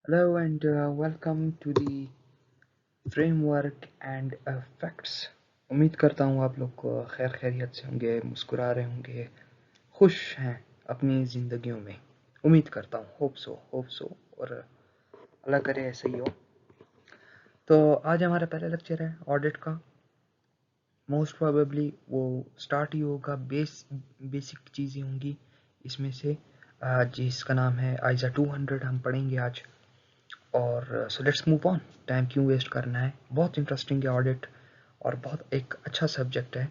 Hello and welcome to the framework and facts। उम्मीद करता हूँ आप लोग खैर खैरियत से होंगे, मुस्कुरा रहे होंगे, खुश हैं अपनी ज़िंदगियों में। उम्मीद करता हूँ, होप सो और अल्लाह करे ऐसे ही हो। तो आज हमारा पहला लेक्चर है ऑडिट का। मोस्ट प्रोबेबली वो स्टार्ट ही होगा, बेसिक चीज़ें होंगी इसमें से, जिसका नाम है आइज़ा 200 हम पढ़ेंगे आज। और सो लेट्स मूव ऑन, टाइम क्यों वेस्ट करना है। बहुत इंटरेस्टिंग है ऑडिट और बहुत एक अच्छा सब्जेक्ट है,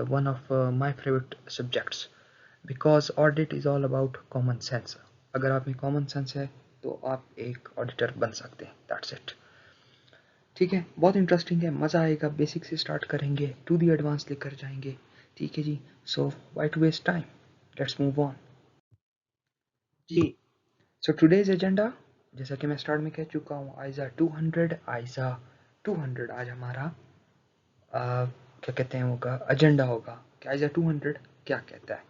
one of my favourite subjects, because audit is all about common sense. अगर आप में कॉमन सेंस है तो आप एक ऑडिटर बन सकते हैं, दैट्स इट। ठीक है, बहुत इंटरेस्टिंग है, मज़ा आएगा। बेसिक से स्टार्ट करेंगे, टू दी एडवांस लेकर जाएंगे। ठीक है जी, so why to waste time, let's move on जी। सो टुडेज एजेंडा, जैसा कि मैं स्टार्ट में कह चुका हूँ, आइज़ा 200। आइज़ा 200 आज हमारा क्या कहते हैं होगा, एजेंडा होगा कि आइज़ा 200 क्या कहता है।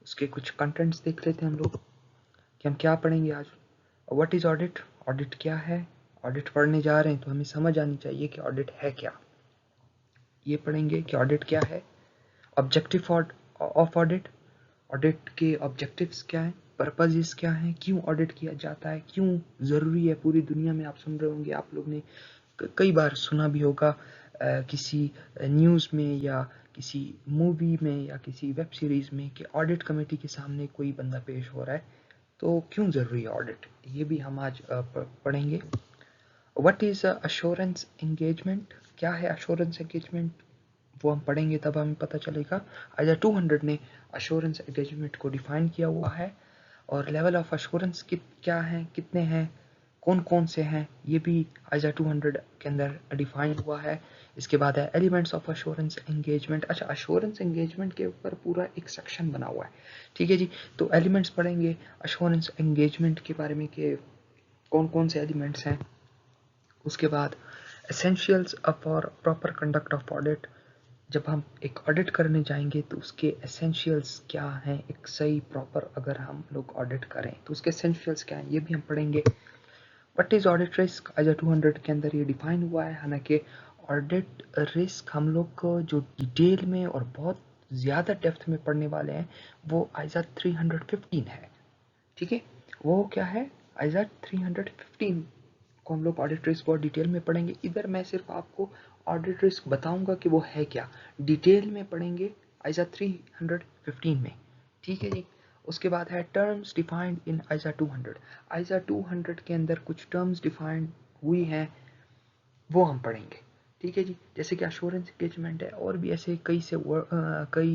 उसके कुछ कंटेंट्स देख लेते हैं हम लोग कि हम क्या पढ़ेंगे आज। व्हाट इज़ ऑडिट, ऑडिट क्या है। ऑडिट पढ़ने जा रहे हैं तो हमें समझ आनी चाहिए कि ऑडिट है क्या। ये पढ़ेंगे कि ऑडिट क्या है, ऑब्जेक्टिव ऑफ ऑडिट, ऑडिट के ऑब्जेक्टिव्स क्या हैं, पर्पजेस क्या हैं, क्यों ऑडिट किया जाता है, क्यों ज़रूरी है पूरी दुनिया में। आप सुन रहे होंगे, आप लोग ने कई बार सुना भी होगा, किसी न्यूज़ में या किसी मूवी में या किसी वेब सीरीज़ में कि ऑडिट कमेटी के सामने कोई बंदा पेश हो रहा है, तो क्यों ज़रूरी है ऑडिट, ये भी हम आज पढ़ेंगे। व्हाट इज़ अश्योरेंस एंगेजमेंट, क्या है अश्योरेंस एंगेजमेंट, वो हम पढ़ेंगे तब हमें पता चलेगा। आइज़ा 200 ने अश्योरेंस एंगेजमेंट को डिफाइन किया हुआ है, और लेवल ऑफ अश्योरेंस क्या हैं, कितने हैं, कौन कौन से हैं, ये भी आइज़ा 200 के अंदर डिफाइन हुआ है। इसके बाद है एलिमेंट्स ऑफ अश्योरेंस एंगेजमेंट। अच्छा, अश्योरेंस एंगेजमेंट के ऊपर पूरा एक सेक्शन बना हुआ है। ठीक है जी, तो एलिमेंट्स पढ़ेंगे अश्योरेंस एंगेजमेंट के बारे में कि कौन कौन से एलिमेंट्स हैं। उसके बाद essentials for proper conduct of audit, जब हम एक ऑडिट करने जाएंगे तो उसके एसेंशियल्स क्या हैं, एक सही प्रॉपर अगर हम लोग ऑडिट करें तो उसके एसेंशियल्स क्या हैं, ये भी हम पढ़ेंगे। What is audit risk, Aiza 200 के अंदर ये डिफाइन हुआ है। हालांकि ऑडिट रिस्क हम लोग को जो डिटेल में और बहुत ज़्यादा डेप्थ में पढ़ने वाले हैं वो आइज़ा 315 है। ठीक है, वो क्या है, आइज़ा 315 को हम लोग ऑडिट रिस्क बहुत डिटेल में पढ़ेंगे। इधर मैं सिर्फ आपको ऑडिट रिस्क बताऊंगा कि वो है क्या, डिटेल में पढ़ेंगे आइज़ा 315 में। ठीक है जी। उसके बाद है terms defined in Aiza 200। Aiza 200 के अंदर कुछ टर्म्स डिफाइंड हुई हैं, वो हम पढ़ेंगे। ठीक है जी, जैसे कि अश्योरेंस एंगेजमेंट है, और भी ऐसे कई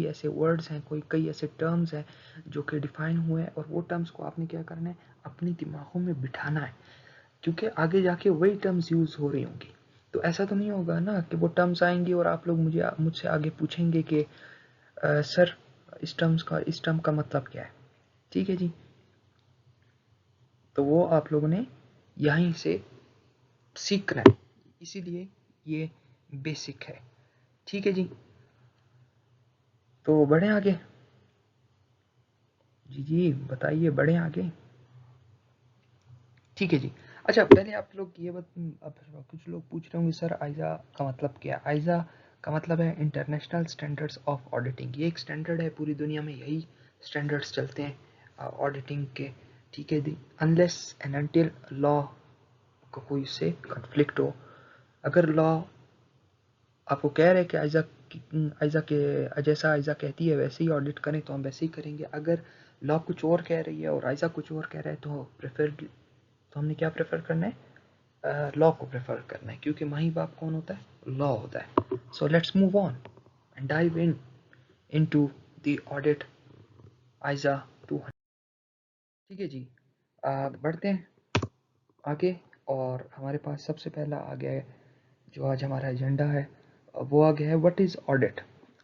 ऐसे वर्ड्स हैं, कई ऐसे टर्म्स हैं जो कि डिफाइन हुए हैं, और वो टर्म्स को आपने क्या करना है, अपनी दिमागों में बिठाना है, क्योंकि आगे जाके वही टर्म्स यूज़ हो रही होंगी। तो ऐसा तो नहीं होगा ना कि वो टर्म्स आएंगी और आप लोग मुझसे आगे पूछेंगे कि सर इस टर्म का मतलब क्या है। ठीक है जी, तो वो आप लोगों ने यहीं से सीखना है, इसीलिए ये बेसिक है। ठीक है जी, तो बढ़े आगे। जी जी, बताइए, बढ़े आगे। ठीक है जी। अच्छा, पहले आप लोग ये अब कुछ लोग पूछ रहे होंगे सर आइज़ा का मतलब क्या है। आइज़ा का मतलब है इंटरनेशनल स्टैंडर्ड्स ऑफ ऑडिटिंग। ये एक स्टैंडर्ड है, पूरी दुनिया में यही स्टैंडर्ड्स चलते हैं ऑडिटिंग के। ठीक है जी, अनलेस एंड अनटिल लॉ का कोई से कॉन्फ्लिक्ट हो। अगर लॉ आपको कह रहे हैं कि आइज़ा के जैसा आइज़ा कहती है वैसे ही ऑडिट करें तो हम वैसे ही करेंगे। अगर लॉ कुछ और कह रही है और आइज़ा कुछ और कह रहा है तो हमने क्या प्रेफर करना है, लॉ को प्रेफर करना है, क्योंकि माही बाप कौन होता है, लॉ होता है। So let's move on and dive into the audit ISA 200। ठीक है जी, बढ़ते हैं आगे। और हमारे पास सबसे पहला आ गया है, जो आज हमारा एजेंडा है, वो आ गया है व्हाट इज़ ऑडिट।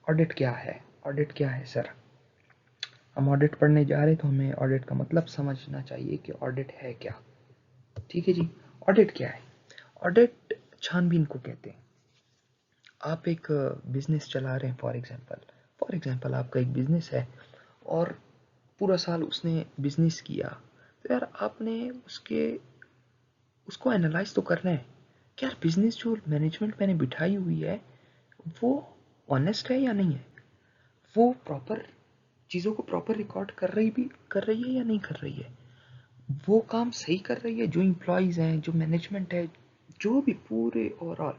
ऑडिट क्या है, ऑडिट क्या है सर। हम ऑडिट पढ़ने जा रहे हैं तो हमें ऑडिट का मतलब समझना चाहिए कि ऑडिट है क्या। ठीक है जी, ऑडिट क्या है। ऑडिट छानबीन को कहते हैं। आप एक बिजनेस चला रहे हैं, फॉर एग्जांपल आपका एक बिजनेस है और पूरा साल उसने बिजनेस किया, तो यार आपने उसके उसको एनालाइज तो करना है कि यार बिजनेस जो मैनेजमेंट मैंने बिठाई हुई है वो ऑनेस्ट है या नहीं है, वो प्रॉपर चीज़ों को प्रॉपर रिकॉर्ड कर रही है या नहीं कर रही है, वो काम सही कर रही है, जो इम्प्लॉयज़ हैं, जो मैनेजमेंट है, जो भी पूरे ओवरऑल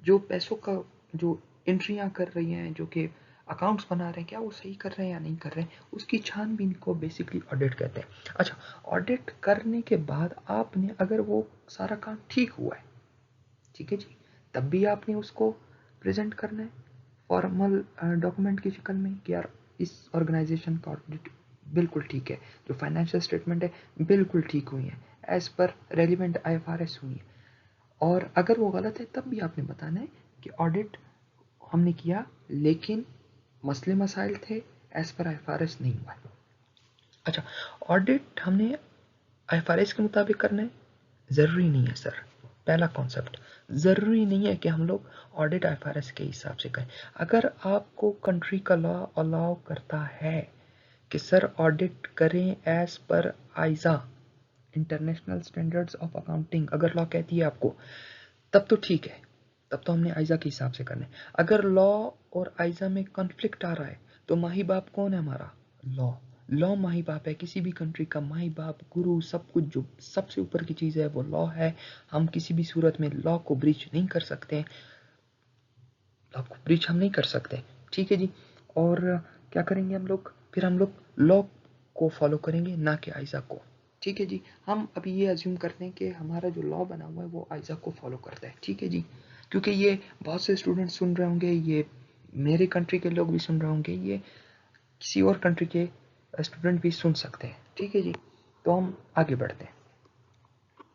जो पैसों का जो एंट्रियां कर रही हैं, जो कि अकाउंट्स बना रहे हैं, क्या वो सही कर रहे हैं या नहीं कर रहे हैं, उसकी छानबीन को बेसिकली ऑडिट कहते हैं। अच्छा, ऑडिट करने के बाद आपने अगर वो सारा काम ठीक हुआ है, ठीक है जी, तब भी आपने उसको प्रेजेंट करना है फॉर्मल डॉक्यूमेंट की शक्ल में कि यार इस ऑर्गेनाइजेशन का ऑडिट बिल्कुल ठीक है, जो फाइनेंशियल स्टेटमेंट है बिल्कुल ठीक हुई है, एज पर रेलिवेंट IFRS हुई है। और अगर वो गलत है तब भी आपने बताना है कि ऑडिट हमने किया लेकिन मसले मसाइल थे, एज पर IFRS नहीं हुआ। अच्छा, ऑडिट हमने IFRS के मुताबिक करना है? ज़रूरी नहीं है सर। पहला कॉन्सेप्ट, ज़रूरी नहीं है कि हम लोग ऑडिट IFRS के हिसाब से करें। अगर आपको कंट्री का लॉ अलाउ करता है कि सर ऑडिट करें as per ISA, international standards of accounting, अगर लॉ कहती है आपको, तब तो ठीक है, तब तो हमने आइजा के हिसाब से करना है। अगर लॉ और आइजा में कॉन्फ्लिक्ट आ रहा है तो माही बाप कौन है हमारा? लॉ। लॉ माही बाप है, किसी भी कंट्री का माही बाप, गुरु, सब कुछ जो सबसे ऊपर की चीज़ है वो लॉ है। हम किसी भी सूरत में लॉ को ब्रीच नहीं कर सकते, लॉ को ब्रीच हम नहीं कर सकते, ठीक है जी। और क्या करेंगे हम लोग? फिर हम लोग लॉ को फॉलो करेंगे, ना कि आइजा को, ठीक है जी। हम अभी ये अज्यूम करते हैं कि हमारा जो लॉ बना हुआ है वो आइजा को फॉलो करता है, ठीक है जी, क्योंकि ये बहुत से स्टूडेंट सुन रहे होंगे, ये मेरे कंट्री के लोग भी सुन रहे होंगे, ये किसी और कंट्री के स्टूडेंट भी सुन सकते हैं, ठीक है जी। तो हम आगे बढ़ते हैं।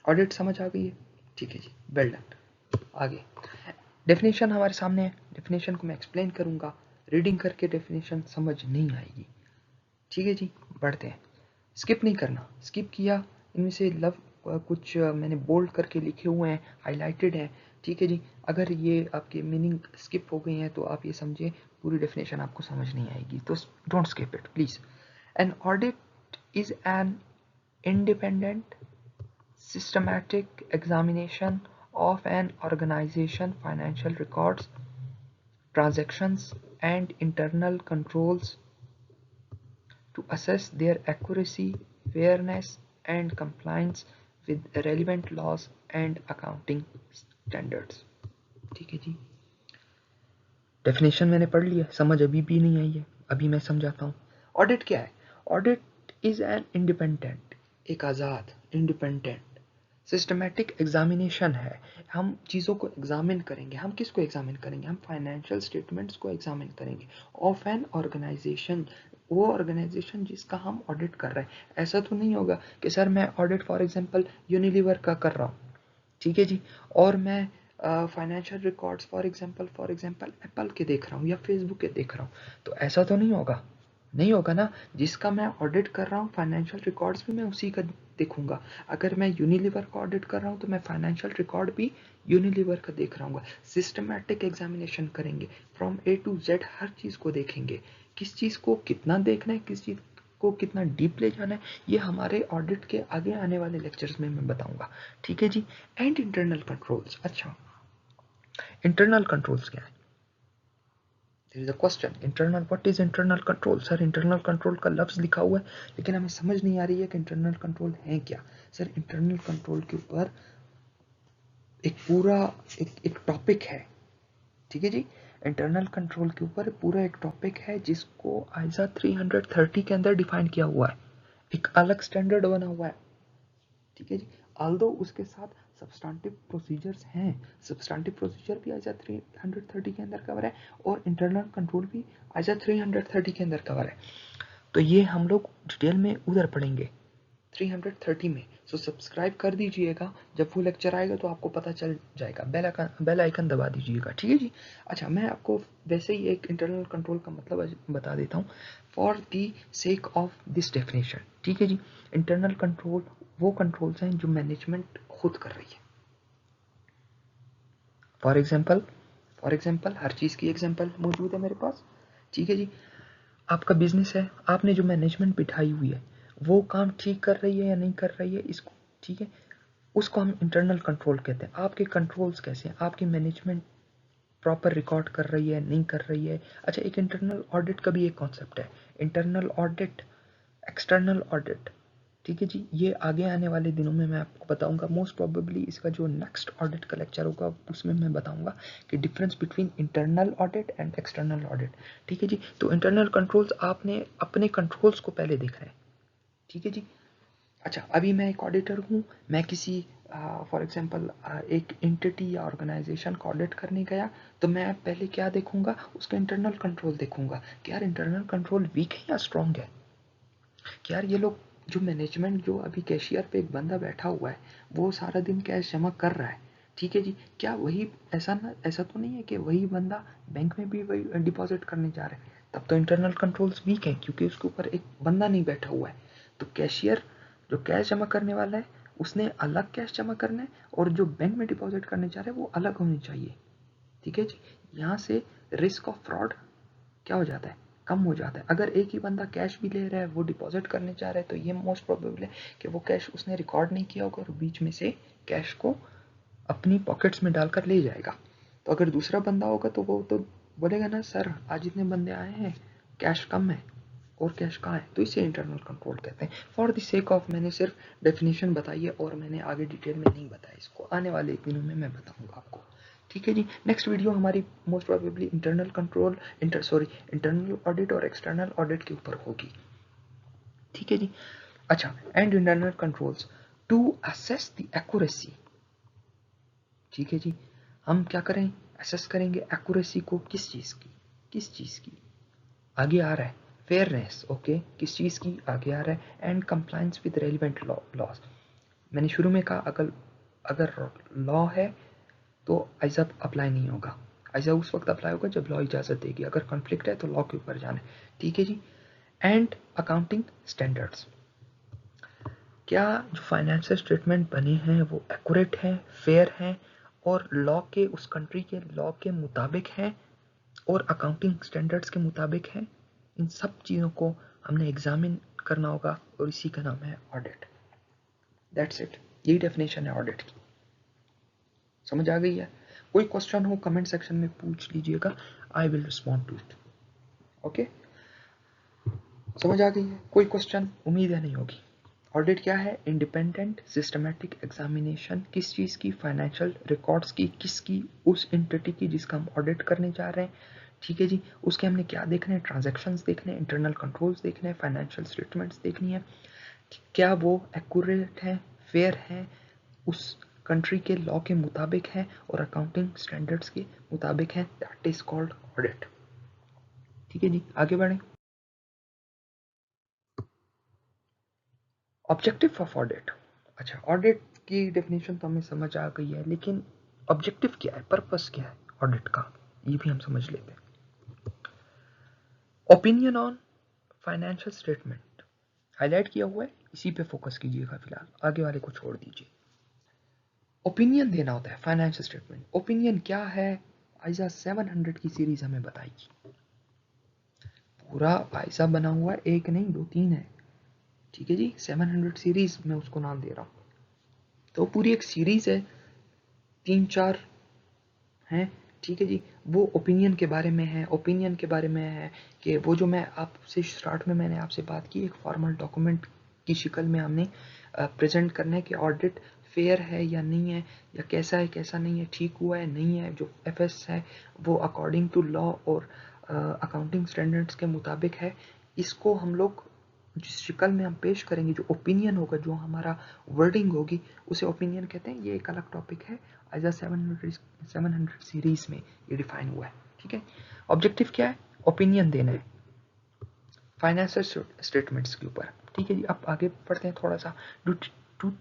ऑडिट समझ आ गई है, ठीक है जी, वेल डन। आगे डेफिनेशन हमारे सामने है, डेफिनेशन को मैं एक्सप्लेन करूंगा, रीडिंग करके डेफिनेशन समझ नहीं आएगी, ठीक है जी। बढ़ते हैं, स्किप नहीं करना, स्किप किया इनमें से लव कुछ मैंने बोल्ड करके लिखे हुए हैं, हाईलाइटेड है, ठीक है जी। अगर ये आपके मीनिंग स्किप हो गई हैं तो आप ये समझे पूरी डेफिनेशन आपको समझ नहीं आएगी, तो don't skip it please. An audit is an independent systematic examination of an organization financial records, transactions and internal controls to assess their accuracy, fairness and compliance with relevant laws and accounting standards। ठीक है जी, definition मैंने पढ़ लिया, समझ अभी भी नहीं आई है, अभी मैं समझाता हूँ। ऑडिट क्या है? ऑडिट इज एन इंडिपेंडेंट, एक आज़ाद, इंडिपेंडेंट सिस्टमैटिक एग्जामिनेशन है। हम चीज़ों को एग्जामिन करेंगे। हम किसको एग्जामिन करेंगे? हम फाइनेंशियल स्टेटमेंट्स को एग्जामिन करेंगे ऑफ एन ऑर्गेनाइजेशन, वो ऑर्गेनाइजेशन जिसका हम ऑडिट कर रहे हैं। ऐसा तो नहीं होगा कि सर मैं ऑडिट फॉर एग्जांपल यूनिलीवर का कर रहा हूँ, ठीक है जी, और मैं financial records for example Apple के देख रहा हूँ या फेसबुक के देख रहा हूँ, तो ऐसा तो नहीं होगा, नहीं होगा ना। जिसका मैं ऑडिट कर रहा हूँ फाइनेंशियल रिकॉर्ड्स भी मैं उसी का देखूंगा। अगर मैं यूनिलीवर का ऑडिट कर रहा हूँ तो मैं फाइनेंशियल रिकॉर्ड भी यूनिलीवर का देख रहा हूँ। सिस्टमैटिक एग्जामिनेशन करेंगे, फ्रॉम A to Z हर चीज़ को देखेंगे, किस चीज़ को कितना देखना है, किस चीज़ को कितना डीप ले जाना है, ये हमारे ऑडिट के आगे आने वाले लेक्चर्स में मैं बताऊंगा, ठीक है जी। एंड इंटरनल कंट्रोल्स, अच्छा इंटरनल कंट्रोल्स क्या है? There is a question, internal, what is internal control? Sir internal control का लफ्ज़ लिखा हुआ है लेकिन हमें समझ नहीं आ रही है कि इंटरनल कंट्रोल है क्या। सर इंटरनल कंट्रोल के ऊपर एक पूरा एक टॉपिक है, ठीक है जी। इंटरनल कंट्रोल के ऊपर पूरा एक टॉपिक है जिसको आइजा 330 के अंदर डिफाइन किया हुआ है, एक अलग स्टैंडर्ड बना हुआ है, ठीक है जी। ऑल्दो उसके साथ सब्सटेंटिव प्रोसीजर्स हैं, सब्सटेंटिव प्रोसीजर भी आइजा 330 के अंदर कवर है और इंटरनल कंट्रोल भी आइजा 330 के अंदर कवर है। तो ये हम लोग डिटेल में उधर पढ़ेंगे 330 में। सो सब्सक्राइब कर दीजिएगा, जब वो लेक्चर आएगा तो आपको पता चल जाएगा, बेल आइकन दबा दीजिएगा, ठीक है जी। अच्छा, मैं आपको वैसे ही एक इंटरनल कंट्रोल का मतलब बता देता हूँ for the sake of this definition, ठीक है जी। इंटरनल कंट्रोल वो कंट्रोल्स हैं जो मैनेजमेंट खुद कर रही है। फॉर एग्जाम्पल हर चीज़ की एग्जाम्पल मौजूद है मेरे पास, ठीक है जी। आपका बिजनेस है, आपने जो मैनेजमेंट बिठाई हुई है वो काम ठीक कर रही है या नहीं कर रही है, इसको, ठीक है, उसको हम इंटरनल कंट्रोल कहते हैं। आपके कंट्रोल्स कैसे हैं, आपकी मैनेजमेंट प्रॉपर रिकॉर्ड कर रही है, नहीं कर रही है। अच्छा, एक इंटरनल ऑडिट का भी एक कॉन्सेप्ट है, इंटरनल ऑडिट, एक्सटर्नल ऑडिट। ठीक है जी, ये आगे आने वाले दिनों में मैं आपको बताऊंगा। मोस्ट प्रोबेबली इसका जो नेक्स्ट ऑडिट का लेक्चर होगा उसमें मैं बताऊंगा कि difference between internal audit and external audit. ठीक है जी, तो इंटरनल कंट्रोल्स आपने अपने कंट्रोल्स को पहले देखना है। ठीक है जी। अच्छा, अभी मैं एक ऑडिटर हूँ, मैं किसी फॉर एग्जांपल एक एंटिटी या ऑर्गेनाइजेशन को ऑडिट करने गया, तो मैं पहले क्या देखूंगा, उसका इंटरनल कंट्रोल देखूंगा कि यार इंटरनल कंट्रोल वीक है या स्ट्रांग है। कि यार ये लोग जो मैनेजमेंट, जो अभी कैशियर पे एक बंदा बैठा हुआ है, वो सारा दिन कैश जमा कर रहा है, ठीक है जी, क्या वही ऐसा तो नहीं है कि वही बंदा बैंक में भी वही डिपॉजिट करने जा रहा है? तब तो इंटरनल कंट्रोल्स वीक है, क्योंकि उसके ऊपर एक बंदा नहीं बैठा हुआ है। तो कैशियर जो कैश जमा करने वाला है, उसने अलग कैश जमा करना है, और जो बैंक में डिपॉजिट करने जा रहा है वो अलग होनी चाहिए। ठीक है जी, यहाँ से रिस्क ऑफ फ्रॉड क्या हो जाता है, कम हो जाता है। अगर एक ही बंदा कैश भी ले रहा है, वो डिपॉजिट करने जा रहा है, तो ये मोस्ट प्रोबेबल है कि वो कैश उसने रिकॉर्ड नहीं किया होगा और बीच में से कैश को अपनी पॉकेट्स में डालकर ले जाएगा। तो अगर दूसरा बंदा होगा तो वो तो बोलेगा ना, सर आज इतने बंदे आए हैं, कैश कम है और कैश कहाँ है। तो इसे इंटरनल कंट्रोल कहते हैं। फॉर द सेक ऑफ मैंने सिर्फ डेफिनेशन बताई है और मैंने आगे डिटेल में नहीं बताया, इसको आने वाले दिनों में मैं बताऊंगा आपको। ठीक है जी, नेक्स्ट वीडियो हमारी most probably internal control internal audit और एक्सटर्नल ऑडिट के ऊपर होगी। ठीक है जी। अच्छा, and internal controls to assess the accuracy. ठीक है जी, हम क्या करें, असेस करेंगे एक्यूरेसी को, किस चीज़ की आगे आ रहा है, फेयरनेस, ओके, किस चीज़ की आगे आ रहा है, and compliance with relevant laws. मैंने शुरू में कहा, अगर लॉ है तो आइजा अप्लाई नहीं होगा, आइजा उस वक्त अप्लाई होगा जब लॉ इजाज़त देगी। अगर कॉन्फ्लिक्ट है तो लॉ के ऊपर जाना है। ठीक है जी। एंड अकाउंटिंग स्टैंडर्ड्स, क्या जो फाइनेंशियल स्टेटमेंट बने हैं वो एक्यूरेट हैं, फेयर हैं, और लॉ के, उस कंट्री के लॉ के मुताबिक हैं, और अकाउंटिंग स्टैंडर्ड्स के मुताबिक हैं। इन सब चीज़ों को हमने एग्जामिन करना होगा, और इसी का नाम है ऑडिट। दैट्स इट, यही डेफिनेशन है ऑडिट की। समझ आ गई है? कोई क्वेश्चन हो कमेंट सेक्शन में पूछ लीजिएगा, I will respond to it. Okay, समझ आ गई है? कोई क्वेश्चन, उम्मीद है नहीं होगी। ऑडिट क्या है? इंडिपेंडेंट सिस्टमैटिक एग्जामिनेशन, किस चीज़ की, फाइनेंशियल रिकॉर्ड्स की, किसकी, उस एंटिटी की जिसका हम ऑडिट करने जा रहे हैं। ठीक है जी, उसके हमने क्या देखना है, ट्रांजैक्शंस देखने हैं, इंटरनल कंट्रोल्स देखने हैं, फाइनेंशियल स्टेटमेंट्स देखनी है, क्या वो एक्यूरेट है, फेयर है, उस कंट्री के लॉ के मुताबिक है, और अकाउंटिंग स्टैंडर्ड्स के मुताबिक है। That is called audit. ठीक है जी, आगे बढ़ें। Objective of audit. अच्छा, ऑडिट की डेफिनेशन तो हमें समझ आ गई है, लेकिन ऑब्जेक्टिव क्या है, पर्पस क्या है ऑडिट का, ये भी हम समझ लेते हैं। Opinion on financial statement highlight किया हुआ है, इसी पे फोकस कीजिएगा फिलहाल, आगे वाले को छोड़ दीजिए। ओपिनियन देना होता है फाइनेंशियल स्टेटमेंट। ओपिनियन क्या है, आइजा 700 की सीरीज हमें बताएगी। पूरा आइजा बना हुआ, एक नहीं दो तीन है। ठीक है जी, 700 सीरीज मैं उसको नाम दे रहा हूँ। तो पूरी एक सीरीज है, 3-4 हैं। ठीक है जी, वो ओपिनियन के बारे में है। ओपिनियन के बारे में है कि वो जो मैं आपसे स्टार्ट में मैंने आपसे बात की, एक फॉर्मल डॉक्यूमेंट की शक्ल में हमने प्रेजेंट करना है कि ऑडिट फेयर है या नहीं है, या कैसा है कैसा नहीं है, ठीक हुआ है नहीं है, जो एफएस है वो अकॉर्डिंग टू लॉ और अकाउंटिंग स्टैंडर्ड्स के मुताबिक है। इसको हम लोग जिस शक्ल में हम पेश करेंगे, जो ओपिनियन होगा, जो हमारा वर्डिंग होगी, उसे ओपिनियन कहते हैं। ये एक अलग टॉपिक है, आइजा 700 सीरीज में ये डिफाइन हुआ है। ठीक है, ऑब्जेक्टिव क्या है, ओपिनियन देना है फाइनेंशियल स्टेटमेंट्स के ऊपर। ठीक है जी, अब आगे पढ़ते हैं थोड़ा सा। To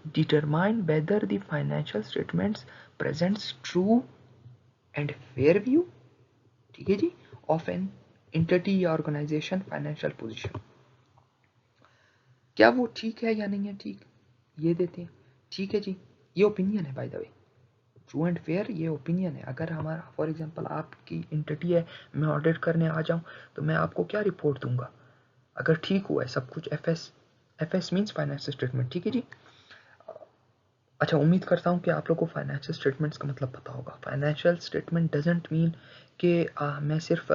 determine whether the financial statements presents true and fair view, ठीक है जी, ऑफ एन एंटिटी या ऑर्गेनाइजेशन फाइनेंशियल पोजीशन। क्या वो ठीक है या नहीं है, ठीक, ये देते हैं। ठीक है जी, ये ओपिनियन है by the way, true and fair ये ओपिनियन है। अगर हमारा फॉर एग्जांपल आपकी एंटिटी है, मैं ऑडिट करने आ जाऊं, तो मैं आपको क्या रिपोर्ट दूंगा, अगर ठीक हुआ है सब कुछ, एफएस मींस फाइनेंशियल स्टेटमेंट। ठीक है जी, अच्छा, उम्मीद करता हूँ कि आप लोगों को फाइनेंशियल स्टेटमेंट्स का मतलब पता होगा। फाइनेंशियल स्टेटमेंट डजंट मीन कि मैं सिर्फ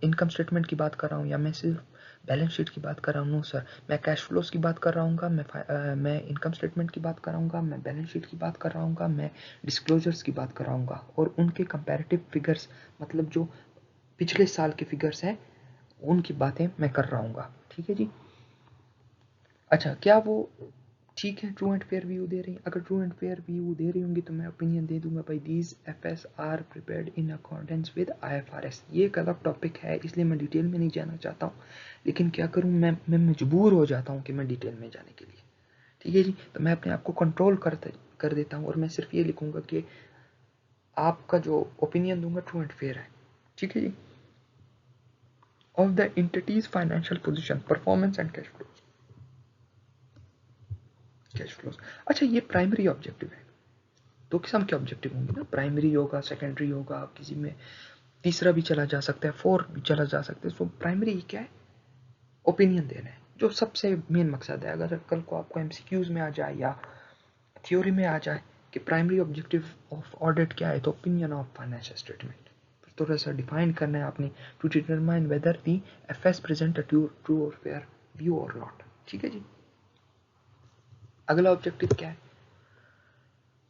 इनकम स्टेटमेंट की बात कर रहा हूँ या मैं सिर्फ बैलेंस शीट की बात कर रहा हूँ। नो सर, मैं कैश फ्लोज की बात कर रहा हूँ, मैं इनकम स्टेटमेंट की बात कर रहा हूँ, मैं बैलेंस शीट की बात कर रहा हूँ, मैं डिस्क्लोजर्स की बात कर रहा हूँ और उनके कंपैरेटिव फिगर्स, मतलब जो पिछले साल के फिगर्स हैं उनकी बातें मैं कर रहा हूँ। ठीक है जी। अच्छा, क्या वो ठीक है ट्रू एंड फेयर व्यू दे रही हैं? अगर ट्रू एंड फेयर व्यू दे रही होंगी तो मैं ओपिनियन दे दूंगा भाई these FS are prepared in accordance with IFRS. ये एक अलग टॉपिक है, इसलिए मैं डिटेल में नहीं जाना चाहता हूँ, लेकिन क्या करूँ, मैं मजबूर हो जाता हूँ कि मैं डिटेल में जाने के लिए। ठीक है जी। तो मैं अपने आप को कंट्रोल कर देता हूँ और मैं सिर्फ ये लिखूंगा कि आपका जो ओपिनियन दूंगा ट्रू एंड फेयर है। ठीक है जी। Of the entity's financial position, performance and cash flow. Cash flows. अच्छा, ये प्राइमरी ऑब्जेक्टिव है। दो किस्म के ऑब्जेक्टिव होंगे ना, प्राइमरी होगा, सेकेंडरी होगा, किसी में तीसरा भी चला जा सकता है, फोर्थ भी चला जा सकता है। सो प्राइमरी क्या है? ओपिनियन देना है, जो सबसे मेन मकसद है। अगर कल को आपको एमसीक्यूज में आ जाए या थ्योरी में आ जाए कि प्राइमरी ऑब्जेक्टिव ऑफ ऑडिट क्या है, तो ओपिनियन ऑफ फाइनेंशियल स्टेटमेंट थोड़ा सा डिफाइन करना है आपने, to determine whether the FS present a true और फेयर व्यू और नॉट। ठीक है जी। अगला ऑब्जेक्टिव क्या है?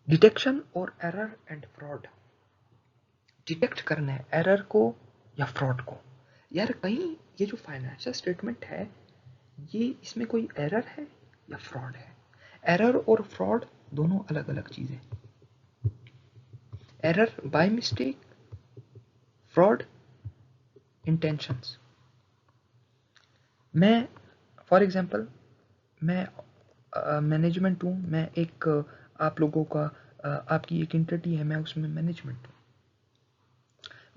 डिटेक्शन और एरर एंड फ्रॉड। डिटेक्ट करना है एरर को या फ्रॉड को। यार कहीं ये जो फाइनेंशियल स्टेटमेंट है, ये इसमें कोई एरर है या फ्रॉड है? एरर और फ्रॉड दोनों अलग अलग चीजें। Error by mistake, fraud intentions. मैं फॉर एग्जांपल, मैं मैनेजमेंट हूँ, मैं एक आप लोगों का आपकी एक एंटिटी है, मैं उसमें मैनेजमेंट हूँ।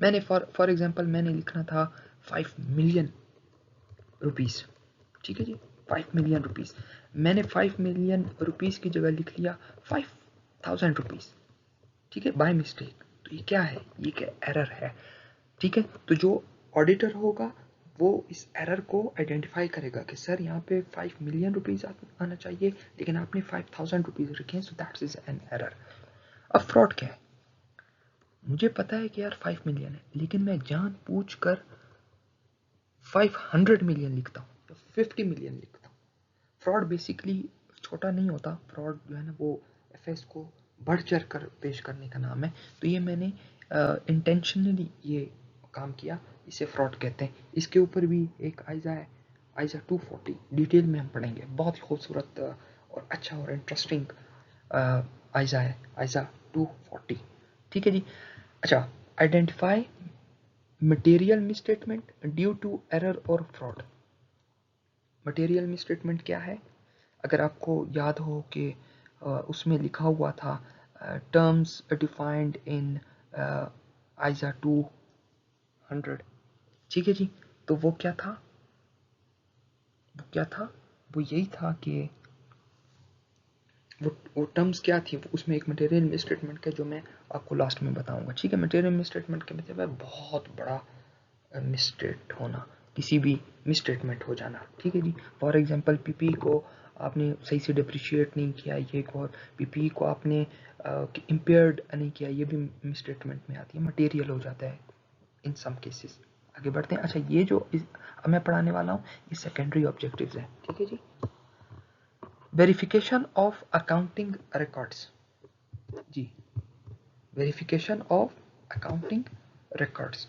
मैंने फॉर एग्जांपल मैंने लिखना था 5 मिलियन रुपीस। ठीक है जी। 5 मिलियन रुपीस। मैंने 5 मिलियन रुपीस की जगह लिख लिया 5,000 रुपीस। ठीक है, बाय मिस्टेक। तो ये क्या है? ये क्या एरर है? ठीक है। तो जो ऑडिटर होगा वो इस एरर को आइडेंटिफाई करेगा कि सर यहाँ पे 5 मिलियन रुपीस आना चाहिए, लेकिन आपने 5,000 रुपीस रखे हैं, so that is an error. अब फ्रॉड क्या है? मुझे पता है कि यार 5 मिलियन है, लेकिन मैं जान पूछ कर 500 मिलियन लिखता हूँ तो 50 मिलियन लिखता हूँ। फ्रॉड बेसिकली छोटा नहीं होता। फ्रॉड जो है ना, वो एफएस को बढ़ चढ़ कर पेश करने का नाम है। तो ये मैंने इंटेंशनली ये काम किया, इसे फ्रॉड कहते हैं। इसके ऊपर भी एक आइजा है, आइजा 240, डिटेल में हम पढ़ेंगे। बहुत ही खूबसूरत और अच्छा और इंटरेस्टिंग आइजा है, आइजा 240। ठीक है जी। अच्छा, identify material misstatement due to error और फ्रॉड। मटेरियल मिसस्टेटमेंट क्या है? अगर आपको याद हो कि उसमें लिखा हुआ था टर्म्स डिफाइंड इन आइजा 200। ठीक है जी। तो वो क्या था? वो यही था कि वो टर्म्स क्या थी, उसमें एक मटेरियल मिसस्टेटमेंट का जो मैं आपको लास्ट में बताऊंगा। ठीक है। मटेरियल मिसस्टेटमेंट के मतलब है बहुत बड़ा मिसस्टेट होना, किसी भी मिसस्टेटमेंट हो जाना। ठीक है जी। फॉर एग्जांपल पीपी को आपने सही से डिप्रिशिएट नहीं किया, ये और पीपी को आपने इम्पेयर्ड नहीं किया, ये भी मिसस्टेटमेंट में आती है, मटेरियल हो जाता है इन सम केसेस। आगे बढ़ते हैं। अच्छा, ये जो अब मैं पढ़ाने वाला हूँ ये सेकेंडरी ऑब्जेक्टिव्स हैं। ठीक है जी। Verification of accounting records. जी, verification of accounting records.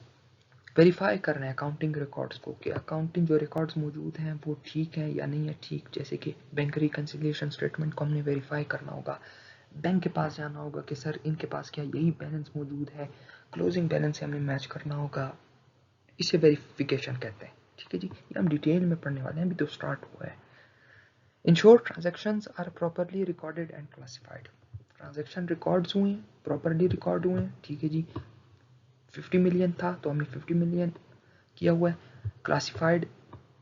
Verify कर रहे हैं अकाउंटिंग रिकॉर्ड्स को कि अकाउंटिंग जो रिकॉर्ड्स मौजूद हैं वो ठीक है या नहीं है ठीक। जैसे कि बैंक रिकन्सिलिएशन स्टेटमेंट को हमने वेरीफाई करना होगा, बैंक के पास जाना होगा कि सर इनके पास क्या यही बैलेंस मौजूद है, क्लोजिंग बैलेंस से हमें मैच करना होगा। इसे वेरिफिकेशन कहते हैं। ठीक है जी। ये हम डिटेल में पढ़ने वाले हैं, अभी तो स्टार्ट हुआ है। Ensure transactions are properly recorded and classified. Transaction records हुए, प्रॉपरली रिकॉर्ड हुए। ठीक है जी। 50 मिलियन था तो हमने 50 मिलियन किया हुआ है। क्लासिफाइड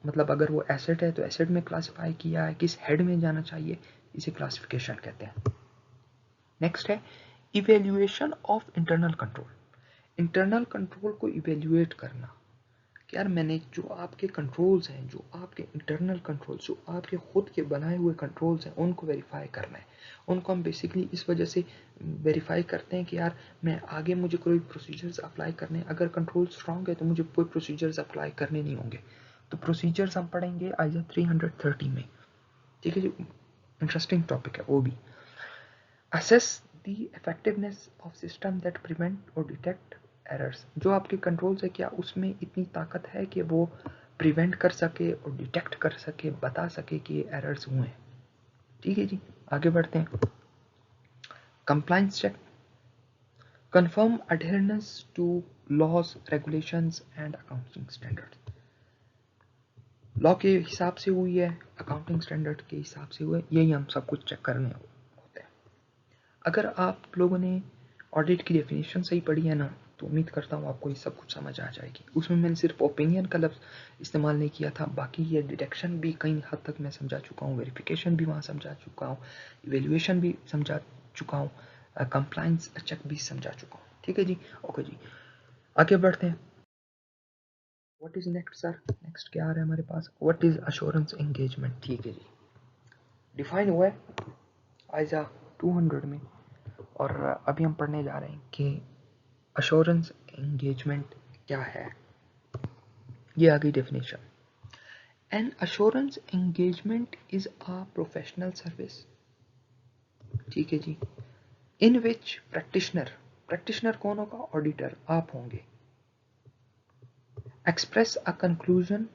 मतलब अगर वो एसेट है तो एसेट में क्लासिफाई किया है, किस हेड में जाना चाहिए, इसे क्लासिफिकेशन कहते हैं। नेक्स्ट है evaluation of internal control. Internal control को इवेल्युएट करना कि यार मैंने जो आपके कंट्रोल्स हैं, जो आपके इंटरनल कंट्रोल्स, जो आपके खुद के बनाए हुए कंट्रोल्स हैं, उनको वेरीफाई करना है। उनको हम बेसिकली इस वजह से वेरीफाई करते हैं कि यार मैं आगे मुझे कोई प्रोसीजर्स अप्लाई करने, अगर कंट्रोल स्ट्रांग है तो मुझे कोई प्रोसीजर्स अप्लाई करने नहीं होंगे। तो प्रोसीजर्स हम पढ़ेंगे आइजा 330 में, ठीक है जी। इंटरेस्टिंग टॉपिक है वो भी। Assess the effectiveness of system that prevent और डिटेक्ट एरर्स। जो आपके कंट्रोल्स है, क्या उसमें इतनी ताकत है कि वो प्रिवेंट कर सके और डिटेक्ट कर सके, बता सके कि ये एरर्स हुए हैं। ठीक है जी, आगे बढ़ते हैं। Compliance check, confirm adherence to laws, regulations and accounting standards. Law के हिसाब से हुई है, अकाउंटिंग स्टैंडर्ड के हिसाब से हुए, यही हम सब कुछ चेक करने होते हैं। अगर आप लोगों ने ऑडिट की डेफिनेशन सही पढ़ी है ना, तो उम्मीद करता हूँ आपको ये सब कुछ समझ आ जाएगी। उसमें मैंने सिर्फ ओपिनियन का लफ्ज़ इस्तेमाल नहीं किया था, बाकी ये डिटेक्शन भी कई हद तक मैं समझा चुका हूँ, वेरिफिकेशन भी वहाँ समझा चुका हूँ, इवेल्युएशन भी समझा चुका हूँ, कंप्लायंस चेक भी समझा चुका हूँ। ठीक है जी, ओके जी, आगे बढ़ते हैं। What is next sir? Next क्या आ रहा है हमारे पास? What is assurance engagement? ठीक है जी, डिफाइन हुआ है आइजा 200 में, और अभी हम पढ़ने जा रहे हैं कि अश्योरेंस एंगेजमेंट क्या है। ये आ गई definition. An assurance engagement is a professional service, ठीक है जी, इन विच प्रैक्टिशनर, प्रैक्टिशनर कौन होगा? ऑडिटर, आप होंगे। Express a conclusion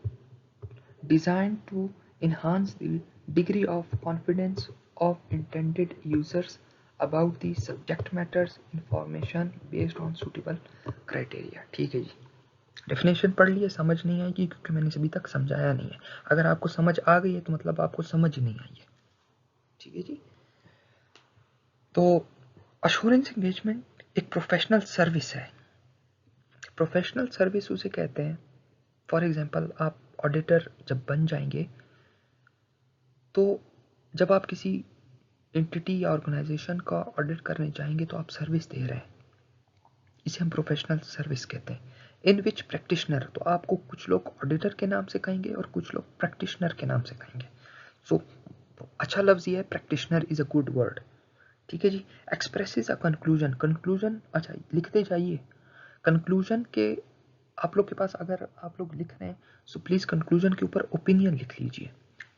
design to enhance the degree of confidence of intended users about the subject matters information based on suitable criteria। ठीक है जी, definition पढ़ लिए, समझ नहीं आएगी क्योंकि मैंने अभी तक समझाया नहीं है। अगर आपको समझ आ गई है तो मतलब आपको समझ नहीं आई है। ठीक है जी, तो अश्योरेंस एंगेजमेंट एक प्रोफेशनल सर्विस है। प्रोफेशनल सर्विस उसे कहते हैं, फॉर एग्जांपल आप ऑडिटर जब बन जाएंगे तो जब आप किसी एंटिटी या ऑर्गेनाइजेशन का ऑडिट करने जाएंगे तो आप सर्विस दे रहे हैं, इसे हम प्रोफेशनल सर्विस कहते हैं। इन विच प्रैक्टिशनर, तो आपको कुछ लोग ऑडिटर के नाम से कहेंगे और कुछ लोग प्रैक्टिशनर के नाम से कहेंगे। सो अच्छा लफ्ज़ ये है, practitioner is a good word. ठीक है जी। एक्सप्रेसेस अ कंक्लूजन, कंक्लूजन अच्छा लिखते जाइए। कंक्लूजन के आप लोग के पास अगर आप लोग लिख रहे हैं सो प्लीज़ कंक्लूजन के ऊपर ओपिनियन लिख लीजिए,